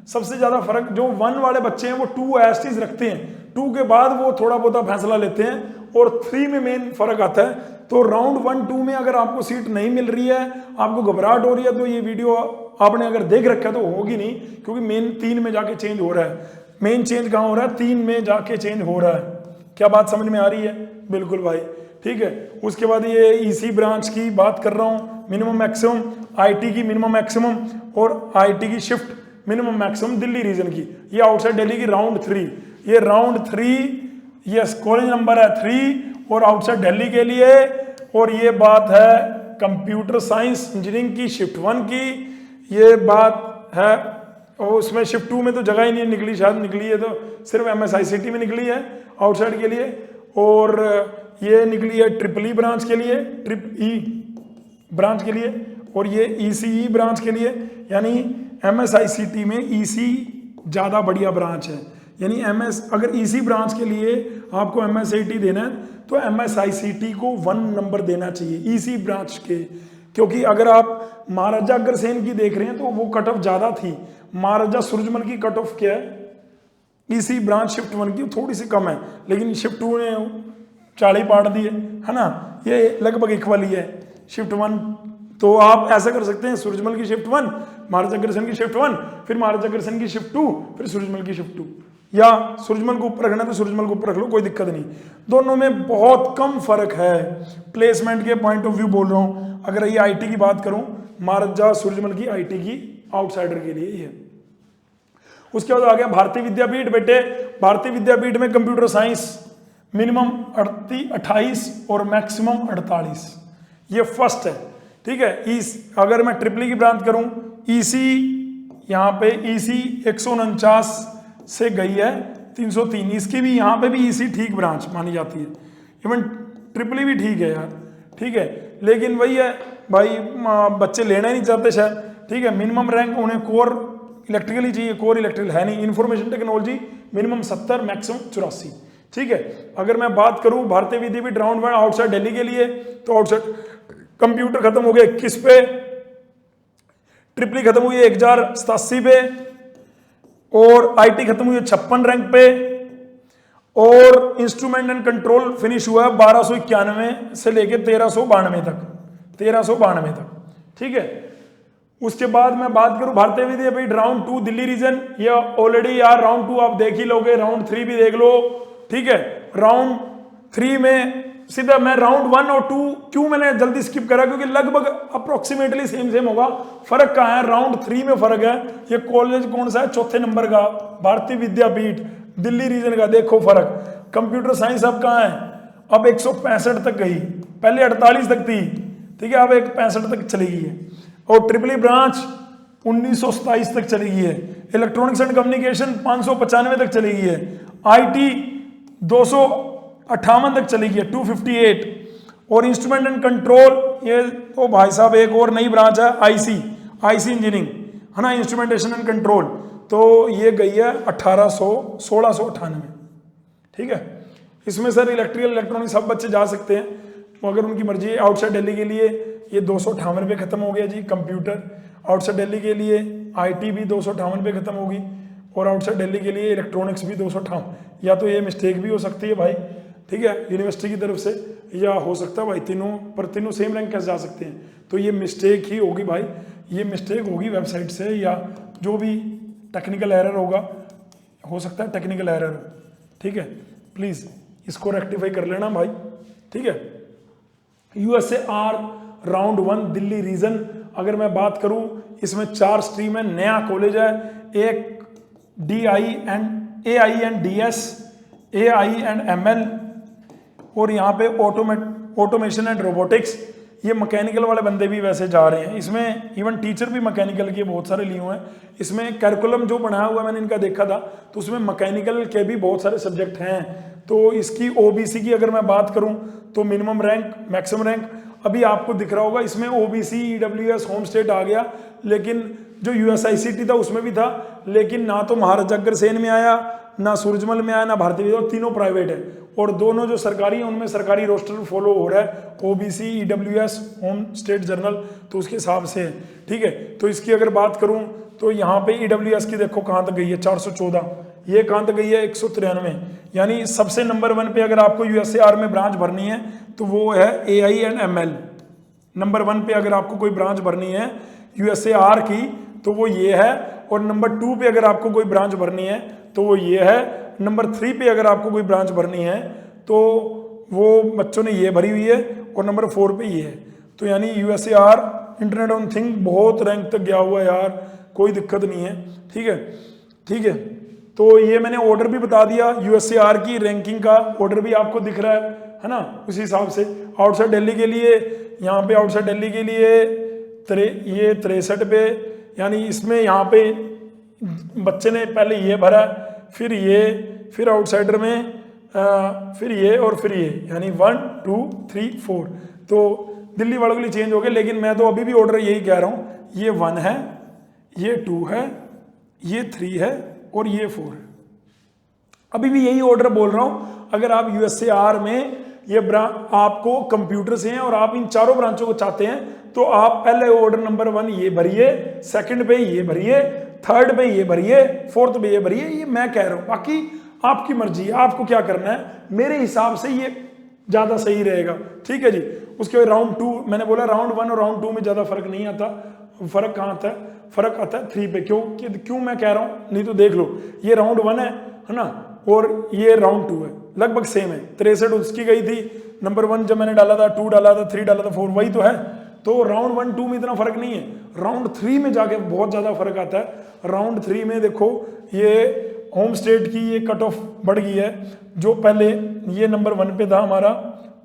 सबसे ज्यादा फर्क जो 1 वाले बच्चे हैं वो 2 एस्टीज रखते हैं, 2 के बाद वो थोड़ा बहुत फैसला लेते हैं, और 3 में मेन फर्क आता है। तो राउंड 1 2 में अगर आपको सीट नहीं मिल रही है, आपको घबराहट हो रही है, तो ये वीडियो आपने अगर देख रखा है तो होगी नहीं, क्योंकि मेन 3 में जाके चेंज हो रहा है। मेन चेंज कहाँ हो रहा है? 3 में जाके चेंज हो रहा है। क्या बात समझ में आ रही है? बिल्कुल भाई। ठीक है, उसके बाद ये EC ब्रांच की बात कर रहा हूँ, मिनिमम मैक्सिमम, IT की मिनिमम मैक्सिमम, और IT की shift minimum maximum Delhi region की। ये आउटसाइड दिल्ली की राउंड 3, ये राउंड 3, ये कॉलेज नंबर है 3 और आउटसाइड दिल्ली के लिए। और ये बात है कंप्यूटर साइंस इंजीनियरिंग की शिफ्ट 1 की, ये बात है, और उसमें शिफ्ट 2 में तो जगह ही नहीं निकली, शायद निकली है तो सिर्फ MSICT में निकली है आउटसाइड के लिए, और ये निकली है ट्रिपल E ब्रांच के लिए, ट्रिप E ब्रांच के लिए, और ये ईसीई ब्रांच के लिए। यानी एमएसआईसीटी में ईसी ज़्यादा बढ़िया ब्रांच है। यानी अगर ईसी ब्रांच के लिए आपको एमएसआईटी देना है तो एमएसआईसीटी को 1 नंबर देना चाहिए ईसी ब्रांच के, क्योंकि अगर आप महाराजा अग्रसेन की देख रहे हैं तो वो कट ऑफ ज़्यादा थी। महाराजा सूरजमल की कट ऑफ क्या है, ईसी ब्रांच शिफ्ट 1 की थोड़ी सी कम है, लेकिन शिफ्ट 2 ने 40 पाट दिए, है ना, ये लगभग इक्वल ही है शिफ्ट 1। तो आप ऐसा कर सकते हैं, सूरजमल की शिफ्ट 1, महाराजा अग्रसेन की शिफ्ट 1, फिर महाराजा अग्रसेन की शिफ्ट 2, फिर सूरजमल की शिफ्ट 2, या सूरजमल को ऊपर रखना तो सूरजमल को ऊपर रख लो, कोई दिक्कत नहीं। दोनों में बहुत कम फर्क है, प्लेसमेंट के पॉइंट ऑफ व्यू बोल रहा हूं। अगर ये आईटी की बात करूं, महाराजा सूरजमल की आईटी की आउटसाइडर के लिए ही है। उसके बाद आ गया भारतीय विद्यापीठ। बेटे भारतीय विद्यापीठ में कंप्यूटर साइंस मिनिमम 28 और मैक्सिमम 48, ये फर्स्ट है, ठीक है। अगर मैं ट्रिपली की बात करूं, ईसी यहाँ पे ईसी 149 से गई है 303, इसकी भी यहाँ पे भी ईसी ठीक ब्रांच मानी जाती है। इवन ट्रिपली भी ठीक है यार, ठीक है, लेकिन वही है भाई, बच्चे लेना ही नहीं चाहते शायद, ठीक है। मिनिमम रैंक उन्हें कोर इलेक्ट्रिकल ही चाहिए, कोर इलेक्ट्रिकल है नहीं। इंफॉर्मेशन टेक्नोलॉजी मिनिमम 70, मैक्सिमम 84, ठीक है। अगर मैं बात करूं भारतीय विद्यापीठ राउंड 1 आउटसाइड दिल्ली के लिए, तो आउटसाइड कंप्यूटर खत्म हो गया 21 पे, ट्रिपली खत्म हुई 1087 पे, और आईटी खत्म हुई है 56 रैंक पे, और इंस्ट्रूमेंट एंड कंट्रोल फिनिश हुआ है 1291 से लेके 1392 तक, ठीक है। उसके बाद मैं बात करूं भारतीय विद्यापीठ राउंड 2 दिल्ली रीजन, या ऑलरेडी यार राउंड 2 आप देख ही लोगे, राउंड 3 भी देख लो, ठीक है। राउंड 3 में सीधा मैं राउंड 1 और 2 क्यों मैंने जल्दी स्किप करा, क्योंकि लगभग अप्रोक्सीमेटली सेम होगा। फर्क कहाँ है, राउंड 3 में फर्क है। ये कॉलेज कौन सा है, 4थे नंबर का भारतीय विद्यापीठ दिल्ली रीजन का, देखो फर्क। कंप्यूटर साइंस अब कहाँ है, अब 165 तक गई, पहले 48 तक थी, ठीक है, अब 65 तक चली गई है। और ट्रिपली ब्रांच 1927 तक चली गई है। इलेक्ट्रॉनिक्स एंड कम्युनिकेशन 595 तक चली गई है। आईटी 258 तक चली गई है, 258। और इंस्ट्रूमेंट एंड कंट्रोल, ये तो भाई साहब एक और नई ब्रांच है, आईसी इंजीनियरिंग, है ना, इंस्ट्रूमेंटेशन एंड कंट्रोल, तो ये गई है 1698, ठीक है। इसमें सर इलेक्ट्रिकल इलेक्ट्रॉनिक सब बच्चे जा सकते हैं, अगर उनकी मर्जी है। आउटसाइड दिल्ली के लिए ये 258 पे खत्म हो गया जी कंप्यूटर। आउटसाइड दिल्ली के लिए आईटी भी 258 पे खत्म होगी, और आउटसाइड दिल्ली के लिए इलेक्ट्रॉनिक्स भी 258। या तो ये मिस्टेक भी हो सकती है भाई, ठीक है, यूनिवर्सिटी की तरफ से, या हो सकता है भाई तीनों सेम रैंक कैसे जा सकते हैं, तो ये मिस्टेक ही होगी भाई, ये मिस्टेक होगी वेबसाइट से, या जो भी टेक्निकल एरर होगा, हो सकता है टेक्निकल एरर, ठीक है। प्लीज़ इसको रेक्टिफाई कर लेना भाई, ठीक है। यूएसएआर राउंड 1 दिल्ली रीजन, अगर मैं बात करूं, इसमें 4 स्ट्रीम है, नया कॉलेज है, एक AI and DS, AI and ML, और यहाँ पे ऑटोमेशन एंड रोबोटिक्स। ये मैकेनिकल वाले बंदे भी वैसे जा रहे हैं इसमें, इवन टीचर भी मैकेनिकल के बहुत सारे लिए हुए हैं। इसमें कैरिकुलम जो बनाया हुआ मैंने इनका देखा था, तो उसमें मैकेनिकल के भी बहुत सारे सब्जेक्ट हैं। तो इसकी OBC की अगर मैं बात करूं, तो मिनिमम रैंक, मैक्सिमम रैंक अभी आपको दिख रहा होगा, इसमें OBC EWS होम स्टेट आ गया, लेकिन जो USICT था उसमें भी था, लेकिन ना तो महाराजा अग्रसेन में आया, ना सूरजमल में आया, ना भारतीय विद्यापीठ, तीनों प्राइवेट है। और दोनों जो सरकारी हैं उनमें सरकारी रोस्टर फॉलो हो रहा है, OBC EWS home state journal, तो उसके हिसाब से है, ठीक है। तो इसकी अगर बात करूं, तो यहाँ पे EWS की देखो कहाँ तक गई है, 414, ये कहाँ तक गई है 193। यानी सबसे नंबर 1 पे अगर आपको USAR में ब्रांच भरनी है तो वो है AI एंड ML। नंबर 1 पे अगर आपको कोई ब्रांच भरनी है USAR की तो वो ये है, और नंबर 2 पे अगर आपको कोई ब्रांच भरनी है तो वो ये है। नंबर 3 पे अगर आपको कोई ब्रांच भरनी है तो वो बच्चों ने ये भरी हुई है, और नंबर 4 पे ये है। तो यानी USAR इंटरनेट ऑन थिंग बहुत रैंक तक गया हुआ है यार, कोई दिक्कत नहीं है, ठीक है, ठीक है। तो ये मैंने ऑर्डर भी बता दिया, USAR की रैंकिंग का ऑर्डर भी आपको दिख रहा है ना, उसी हिसाब से। आउटसाइड दिल्ली के लिए, यहाँ पे आउटसाइड दिल्ली के लिए ये 63 पे, यानी इसमें यहाँ पे बच्चे ने पहले ये भरा, फिर ये, फिर आउटसाइडर में फिर ये और फिर ये, यानी 1 2 3 4। तो दिल्ली वालों के लिए चेंज हो गए, लेकिन मैं तो अभी भी ऑर्डर यही कह रहा हूँ, ये 1 है, ये 2 है, ये 3 है और ये 4 है। अभी भी यही ऑर्डर बोल रहा हूँ। अगर आप यूएसएआर में ये आपको कंप्यूटर से हैं और आप इन चारों ब्रांचों को चाहते हैं तो आप पहले ऑर्डर नंबर 1 ये भरिए, सेकंड पे ये भरिए, थर्ड पे ये भरिए, फोर्थ पे ये भरिए। ये मैं कह रहा हूं, बाकी आपकी मर्जी है, आपको क्या करना है। मेरे हिसाब से ये ज्यादा सही रहेगा, ठीक है जी। उसके बाद राउंड 2, मैंने बोला राउंड 1 और राउंड 2 में ज्यादा फर्क नहीं आता। फर्क कहाँ आता है? फर्क आता है 3 पे। क्यों मैं कह रहा हूं? नहीं तो देख लो, ये राउंड 1 है ना, और ये राउंड 2 है, लगभग सेम है। 63 उसकी गई थी, नंबर 1 जब मैंने डाला था, 2 डाला था, 3 डाला था, 4 वही तो है। तो राउंड 1 2 में इतना फर्क नहीं है, राउंड 3 में जाके बहुत ज्यादा फर्क आता है। राउंड 3 में देखो, ये होम स्टेट की ये कट ऑफ बढ़ गई है। जो पहले ये नंबर 1 पे था हमारा,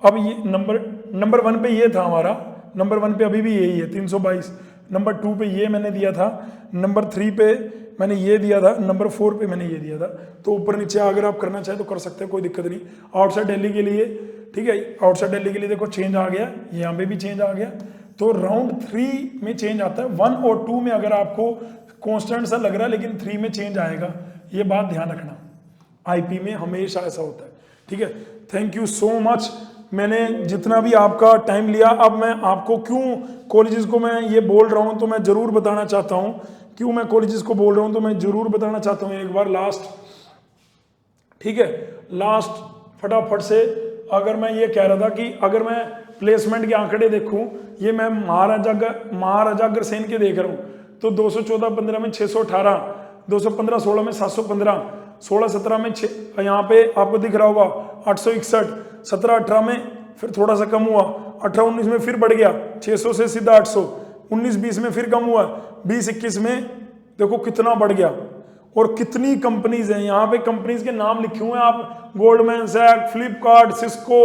अब ये नंबर 1 पे ये था हमारा, नंबर 1 पे अभी भी यही है 322। नंबर 2 पे ये मैंने दिया था, नंबर 3 पे मैंने ये दिया था, नंबर 4 पे मैंने ये दिया था। तो ऊपर नीचे अगर आप करना चाहे तो कर सकते हैं, कोई दिक्कत नहीं। आउटसाइड दिल्ली के लिए, ठीक है, आउटसाइड दिल्ली के लिए देखो चेंज आ गया, यहाँ पे भी चेंज आ गया। तो राउंड 3 में चेंज आता है। 1 और 2 में अगर आपको कांस्टेंट सा लग रहा है, लेकिन 3 में चेंज आएगा, ये बात ध्यान रखना। आईपी में हमेशा ऐसा होता है, ठीक है। थैंक यू सो मच, मैंने जितना भी आपका टाइम लिया। अब मैं आपको क्यों कॉलेजेस को मैं ये बोल रहा हूँ तो मैं जरूर बताना चाहता हूँ, क्यों मैं कॉलेजेस को बोल रहा हूँ तो मैं जरूर बताना चाहता हूँ एक बार लास्ट, ठीक है। लास्ट फटाफट से, अगर मैं ये कह रहा था कि अगर मैं प्लेसमेंट के आंकड़े देखूं, ये मैं महाराजा अग्रसेन के देख रहा हूँ, तो 214-15 में 618, 215-16 में 715, 16-17 में यहाँ पे आपको दिख रहा होगा 861, 17-18 में फिर थोड़ा सा कम हुआ, 18-19 में फिर बढ़ गया 600 से सीधा 800, 19-20 में फिर कम हुआ, 20-21 में देखो कितना बढ़ गया। और कितनी कंपनीज हैं यहाँ पे, कंपनीज के नाम लिखे हुए हैं आप, गोल्डमैन सैक्स, फ्लिपकार्ट, सिस्को,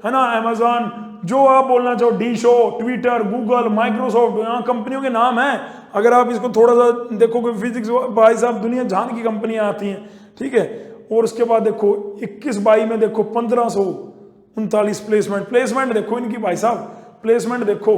है ना, अमेजॉन, जो आप बोलना चाहो, डीशो, ट्विटर, गूगल, माइक्रोसॉफ्ट, यहाँ कंपनियों के नाम हैं। अगर आप इसको थोड़ा सा देखोगे फिजिक्स, भाई साहब दुनिया जहान की कंपनियां आती हैं, ठीक है। और उसके बाद देखो 21-22 में देखो 1539 प्लेसमेंट देखो इनकी, भाई साहब प्लेसमेंट देखो।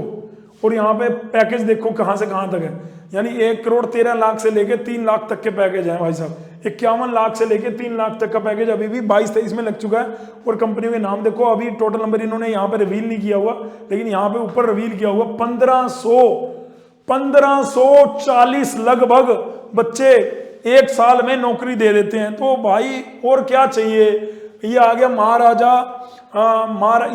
और यहाँ पे पैकेज देखो कहाँ से कहाँ तक है, यानी 1,13,00,000 से लेके 3 लाख तक के पैकेज हैं भाई साहब। 51 लाख से लेके 3 लाख तक का पैकेज अभी भी 22-23 में लग चुका है। और कंपनियों के नाम देखो, अभी टोटल नंबर इन्होंने यहाँ पे रिवील नहीं किया हुआ, लेकिन यहाँ पे ऊपर रिवील किया हुआ 1540 लगभग बच्चे एक साल में नौकरी दे देते हैं। तो भाई और क्या चाहिए। ये आ गया महाराजा,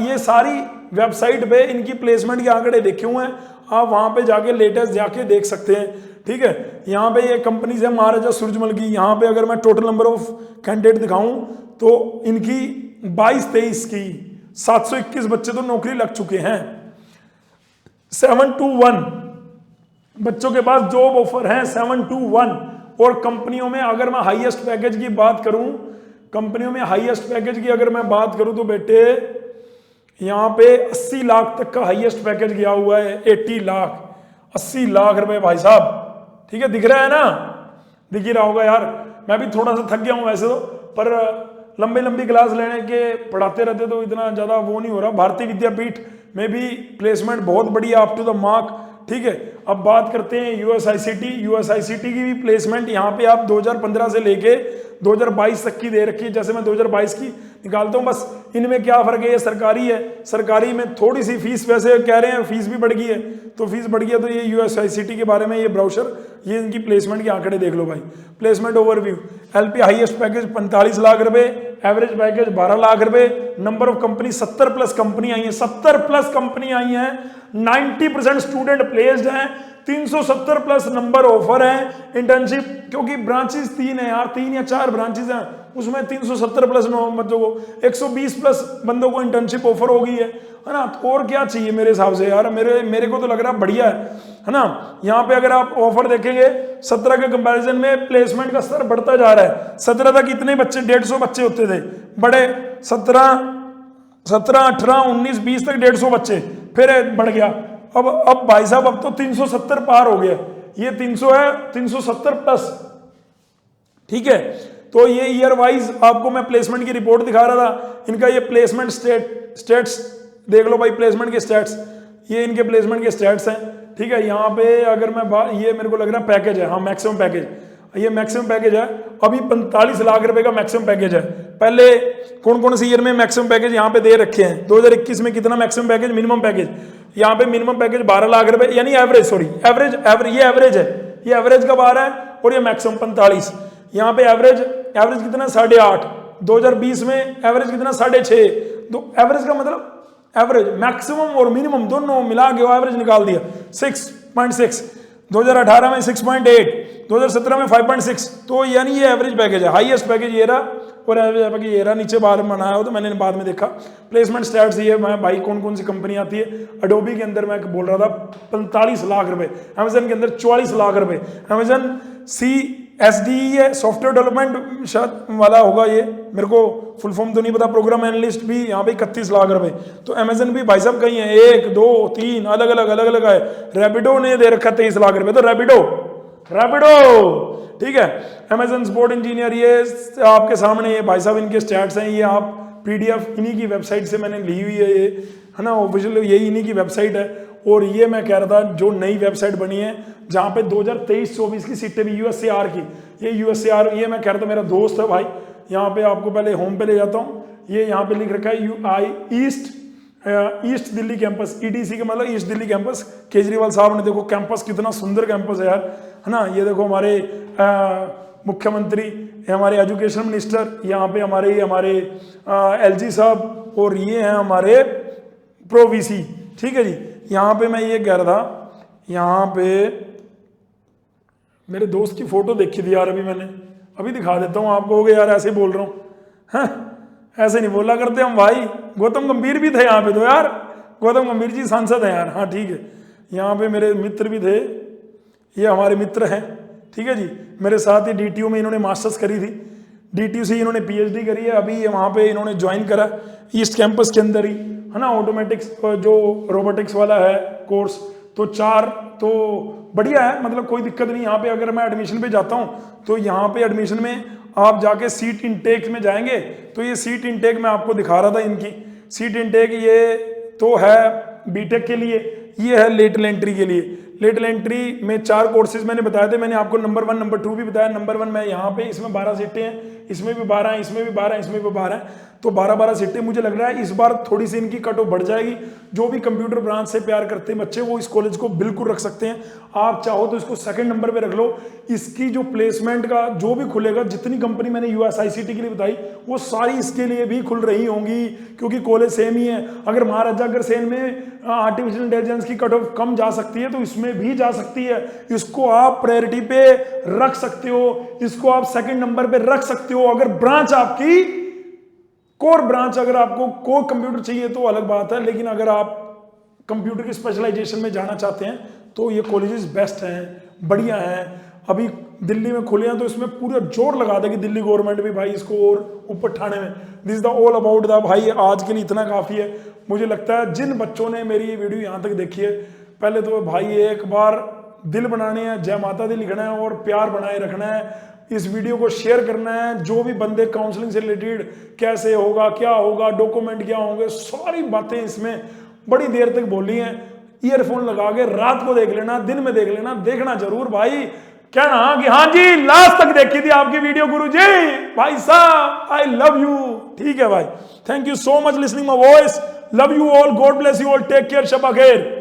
ये सारी वेबसाइट पे इनकी प्लेसमेंट के आंकड़े देखे हुए हैं, आप वहां पे जाके लेटेस्ट जाके देख सकते हैं, ठीक है। यहाँ पे ये कंपनीज है महाराजा सूरजमल की। यहाँ पे अगर मैं टोटल नंबर ऑफ कैंडिडेट दिखाऊं तो इनकी 22-23 की 721 बच्चे तो नौकरी लग चुके हैं। 721 बच्चों के पास जॉब ऑफर है, 721। और कंपनियों में अगर मैं हाईएस्ट पैकेज की बात करूं, कंपनियों में हाईएस्ट पैकेज की अगर मैं बात करूं तो बेटे यहाँ पे 80 लाख तक का हाईएस्ट पैकेज गया हुआ है। 80 लाख रुपए भाई साहब, ठीक है। दिख रहा है ना, दिख ही रहा होगा यार। मैं भी थोड़ा सा थक गया हूं वैसे तो, पर लंबी क्लास लेने के पढ़ाते रहते तो इतना ज्यादा वो नहीं हो रहा। भारतीय विद्यापीठ में भी प्लेसमेंट बहुत बढ़िया, अप टू द मार्क, ठीक है। अब बात करते हैं यूएसआईसीटी की भी प्लेसमेंट यहाँ पे आप 2015 से लेके 2022 तक की दे रखी है। जैसे मैं 2022 की निकालता हूँ, बस इनमें क्या फर्क है, ये सरकारी है, सरकारी में थोड़ी सी फीस, वैसे कह रहे हैं फीस भी बढ़ गई है, तो फीस बढ़ गई है। तो ये यूएसआईसीटी के बारे में ये ब्राउचर, ये इनकी प्लेसमेंट के आंकड़े देख लो भाई। Placement overview, LP highest package 45 lakh रुपए, एवरेज पैकेज 12 लाख रुपए, number of company 70 plus company आई है, 70 प्लस कंपनी आई है, 90% स्टूडेंट प्लेस्ड हैं, 370 प्लस नंबर ऑफर है। इंटर्नशिप, क्योंकि ब्रांचेस 3 है यार, 3 या 4 ब्रांचेस हैं, उसमें 370 प्लस बच्चों को, 120 प्लस बंदों को इंटर्नशिप ऑफर हो गई है ना। तो और क्या चाहिए मेरे हिसाब से यार, मेरे को तो लग रहा बढ़िया है ना। यहाँ पे अगर आप ऑफर देखेंगे 17 के कंपैरिजन में प्लेसमेंट का स्तर बढ़ता जा रहा है। 17 तक इतने बच्चे 150 बच्चे होते थे, बड़े 17, 18, 19, 20 तक 150 बच्चे, फिर बढ़ गया। अब भाई साहब अब तो 370 पार हो गया, ये 300 है, 370 प्लस, ठीक है। तो ये ईयर वाइज आपको मैं प्लेसमेंट की रिपोर्ट दिखा रहा था, इनका ये प्लेसमेंट स्टेट्स देख लो भाई, प्लेसमेंट के स्टेट्स ये इनके प्लेसमेंट के स्टैट्स हैं, ठीक है। यहाँ पे अगर मैं ये मेरे को लग रहा है पैकेज है, हाँ मैक्सिमम पैकेज, ये मैक्सिमम पैकेज है। अभी 45 लाख रुपए का मैक्सिमम पैकेज है। पहले कौन कौन से ईयर में मैक्सिमम पैकेज यहाँ पे दे रखे हैं, 2021 में कितना मैक्सिमम पैकेज, मिनिमम पैकेज, यहाँ पे मिनिमम पैकेज 12 लाख रुपए, यानी एवरेज, सॉरी एवरेज, ये एवरेज है, ये एवरेज का 12 है और ये मैक्सिमम 45। यहाँ पे एवरेज कितना 8.5, 2020 में एवरेज कितना 6.5, तो एवरेज का मतलब एवरेज मैक्सिमम और मिनिमम दोनों मिला के एवरेज निकाल दिया 6.6, 2018 में 6.8, 2017 में 5.6, तो यानी ये एवरेज पैकेज है। हाईएस्ट पैकेज ये रहा और एवरेज पैकेज ये रहा। नीचे बाहर बनाया हो तो मैंने बाद में देखा प्लेसमेंट स्टैट्स ये मैं भाई कौन कौन सी कंपनी आती है। अडोबी के अंदर मैं बोल रहा था 45 लाख रुपए, अमेजन के अंदर 44 लाख रुपए, अमेजन CSD है सॉफ्टवेयर डेवलपमेंट शायद वाला होगा, ये मेरे को फुल फॉर्म तो नहीं पता, प्रोग्राम एनालिस्ट भी यहाँ पे 31 लाख रुपए। तो अमेजन भी भाई साहब कहीं है, 1 2 3 अलग अलग है। रैपिडो ने दे रखा 23 लाख रुपए, तो रैपिडो ठीक है। अमेजन सपोर्ट इंजीनियर, ये आपके सामने ये भाई साहब इनके स्टैट्स हैं, ये आप PDF इन्हीं की वेबसाइट से मैंने ली हुई है, ये है ना ऑफिशियल, यही इन्हीं की वेबसाइट है। और ये मैं कह रहा था जो नई वेबसाइट बनी है जहाँ पे 2023-24 की सीटें भी USAR की, ये USAR, ये मैं कह रहा था मेरा दोस्त है भाई, यहाँ पे आपको पहले होम पे ले जाता हूँ, ये यहाँ पे लिख रखा है ईस्ट दिल्ली कैंपस, EDC का मतलब ईस्ट दिल्ली कैंपस। केजरीवाल साहब ने देखो कैंपस, कितना सुंदर कैंपस है यार, है ना। ये देखो हमारे मुख्यमंत्री, हमारे एजुकेशन मिनिस्टर, यहाँ पे हमारे LG साहब, और ये हैं हमारे प्रो VC, ठीक है जी। यहाँ पे मैं ये कह रहा था, यहाँ पे मेरे दोस्त की फोटो देखी थी यार, अभी दिखा देता हूँ आपको, हो गया यार ऐसे ही बोल रहा हूँ, हाँ ऐसे नहीं बोला करते हम भाई। गौतम गंभीर भी थे यहाँ पे तो यार, गौतम गंभीर जी सांसद हैं यार, हाँ ठीक है। यहाँ पे मेरे मित्र भी थे, ये हमारे मित्र हैं, ठीक है जी। मेरे साथ ही DTU में इन्होंने मास्टर्स करी थी, DTU से इन्होंने PhD करी है, अभी वहाँ पे इन्होंने ज्वाइन करा ईस्ट कैंपस के अंदर ही, है ना। ऑटोमेटिक्स जो रोबोटिक्स वाला है कोर्स, तो 4 तो बढ़िया है, मतलब कोई दिक्कत नहीं। यहाँ पे अगर मैं एडमिशन पे जाता हूँ तो यहाँ पे एडमिशन में आप जाके सीट इनटेक में जाएंगे, तो ये सीट इनटेक मैं आपको दिखा रहा था, इनकी सीट इनटेक ये तो है बीटेक के लिए, ये है लेटरल एंट्री के लिए। लेटरल एंट्री में 4 कोर्सेज मैंने बताए थे, मैंने आपको नंबर 1 नंबर 2 भी बताया। नंबर 1 में यहाँ पे, इसमें 12 सीटें हैं, इसमें भी 12 हैं, इसमें भी 12 हैं, इसमें भी 12 हैं, तो 12 सीटें। मुझे लग रहा है इस बार थोड़ी सी इनकी कट ऑफ बढ़ जाएगी। जो भी कंप्यूटर ब्रांच से प्यार करते हैं बच्चे, वो इस कॉलेज को बिल्कुल रख सकते हैं। आप चाहो तो इसको सेकंड नंबर पे रख लो। इसकी जो प्लेसमेंट का जो भी खुलेगा, जितनी कंपनी मैंने USICT के लिए बताई, वो सारी इसके लिए भी खुल रही होंगी, क्योंकि कॉलेज सेम ही है। अगर महाराजा अग्रसेन में आर्टिफिशियल इंटेलिजेंस की कट ऑफ कम जा सकती है, तो इसमें भी जा सकती है। इसको आप प्रायोरिटी पे रख सकते हो, इसको आप सेकंड नंबर पे रख सकते हो। अगर ब्रांच आपकी कोर ब्रांच, अगर आपको कोर कंप्यूटर चाहिए तो अलग बात है, लेकिन अगर आप कंप्यूटर की स्पेशलाइजेशन में जाना चाहते हैं तो ये कॉलेजेस बेस्ट हैं, बढ़िया हैं। अभी दिल्ली में खुले हैं तो इसमें पूरा जोर लगा देगी दिल्ली गवर्नमेंट भी भाई इसको और ऊपर ठाने में। This is the all about the भाई, आज के लिए इतना काफ़ी है। मुझे लगता है जिन बच्चों ने मेरी ये वीडियो यहाँ तक देखी है, पहले तो भाई एक बार दिल बनाने हैं, जय माता दी लिखना है और प्यार बनाए रखना है। इस वीडियो को शेयर करना है। जो भी बंदे काउंसलिंग से रिलेटेड, कैसे होगा, क्या होगा, डॉक्यूमेंट क्या होंगे, सारी बातें इसमें बड़ी देर तक बोली हैं। ईयरफोन लगा के रात को देख लेना, दिन में देख लेना, देखना जरूर भाई। कहना कि हाँ जी लास्ट तक देखी थी आपकी वीडियो गुरुजी, भाई साहब आई लव यू। ठीक है भाई, thank you so much listening my voice, love you all, God bless you all, take care, शब बखैर।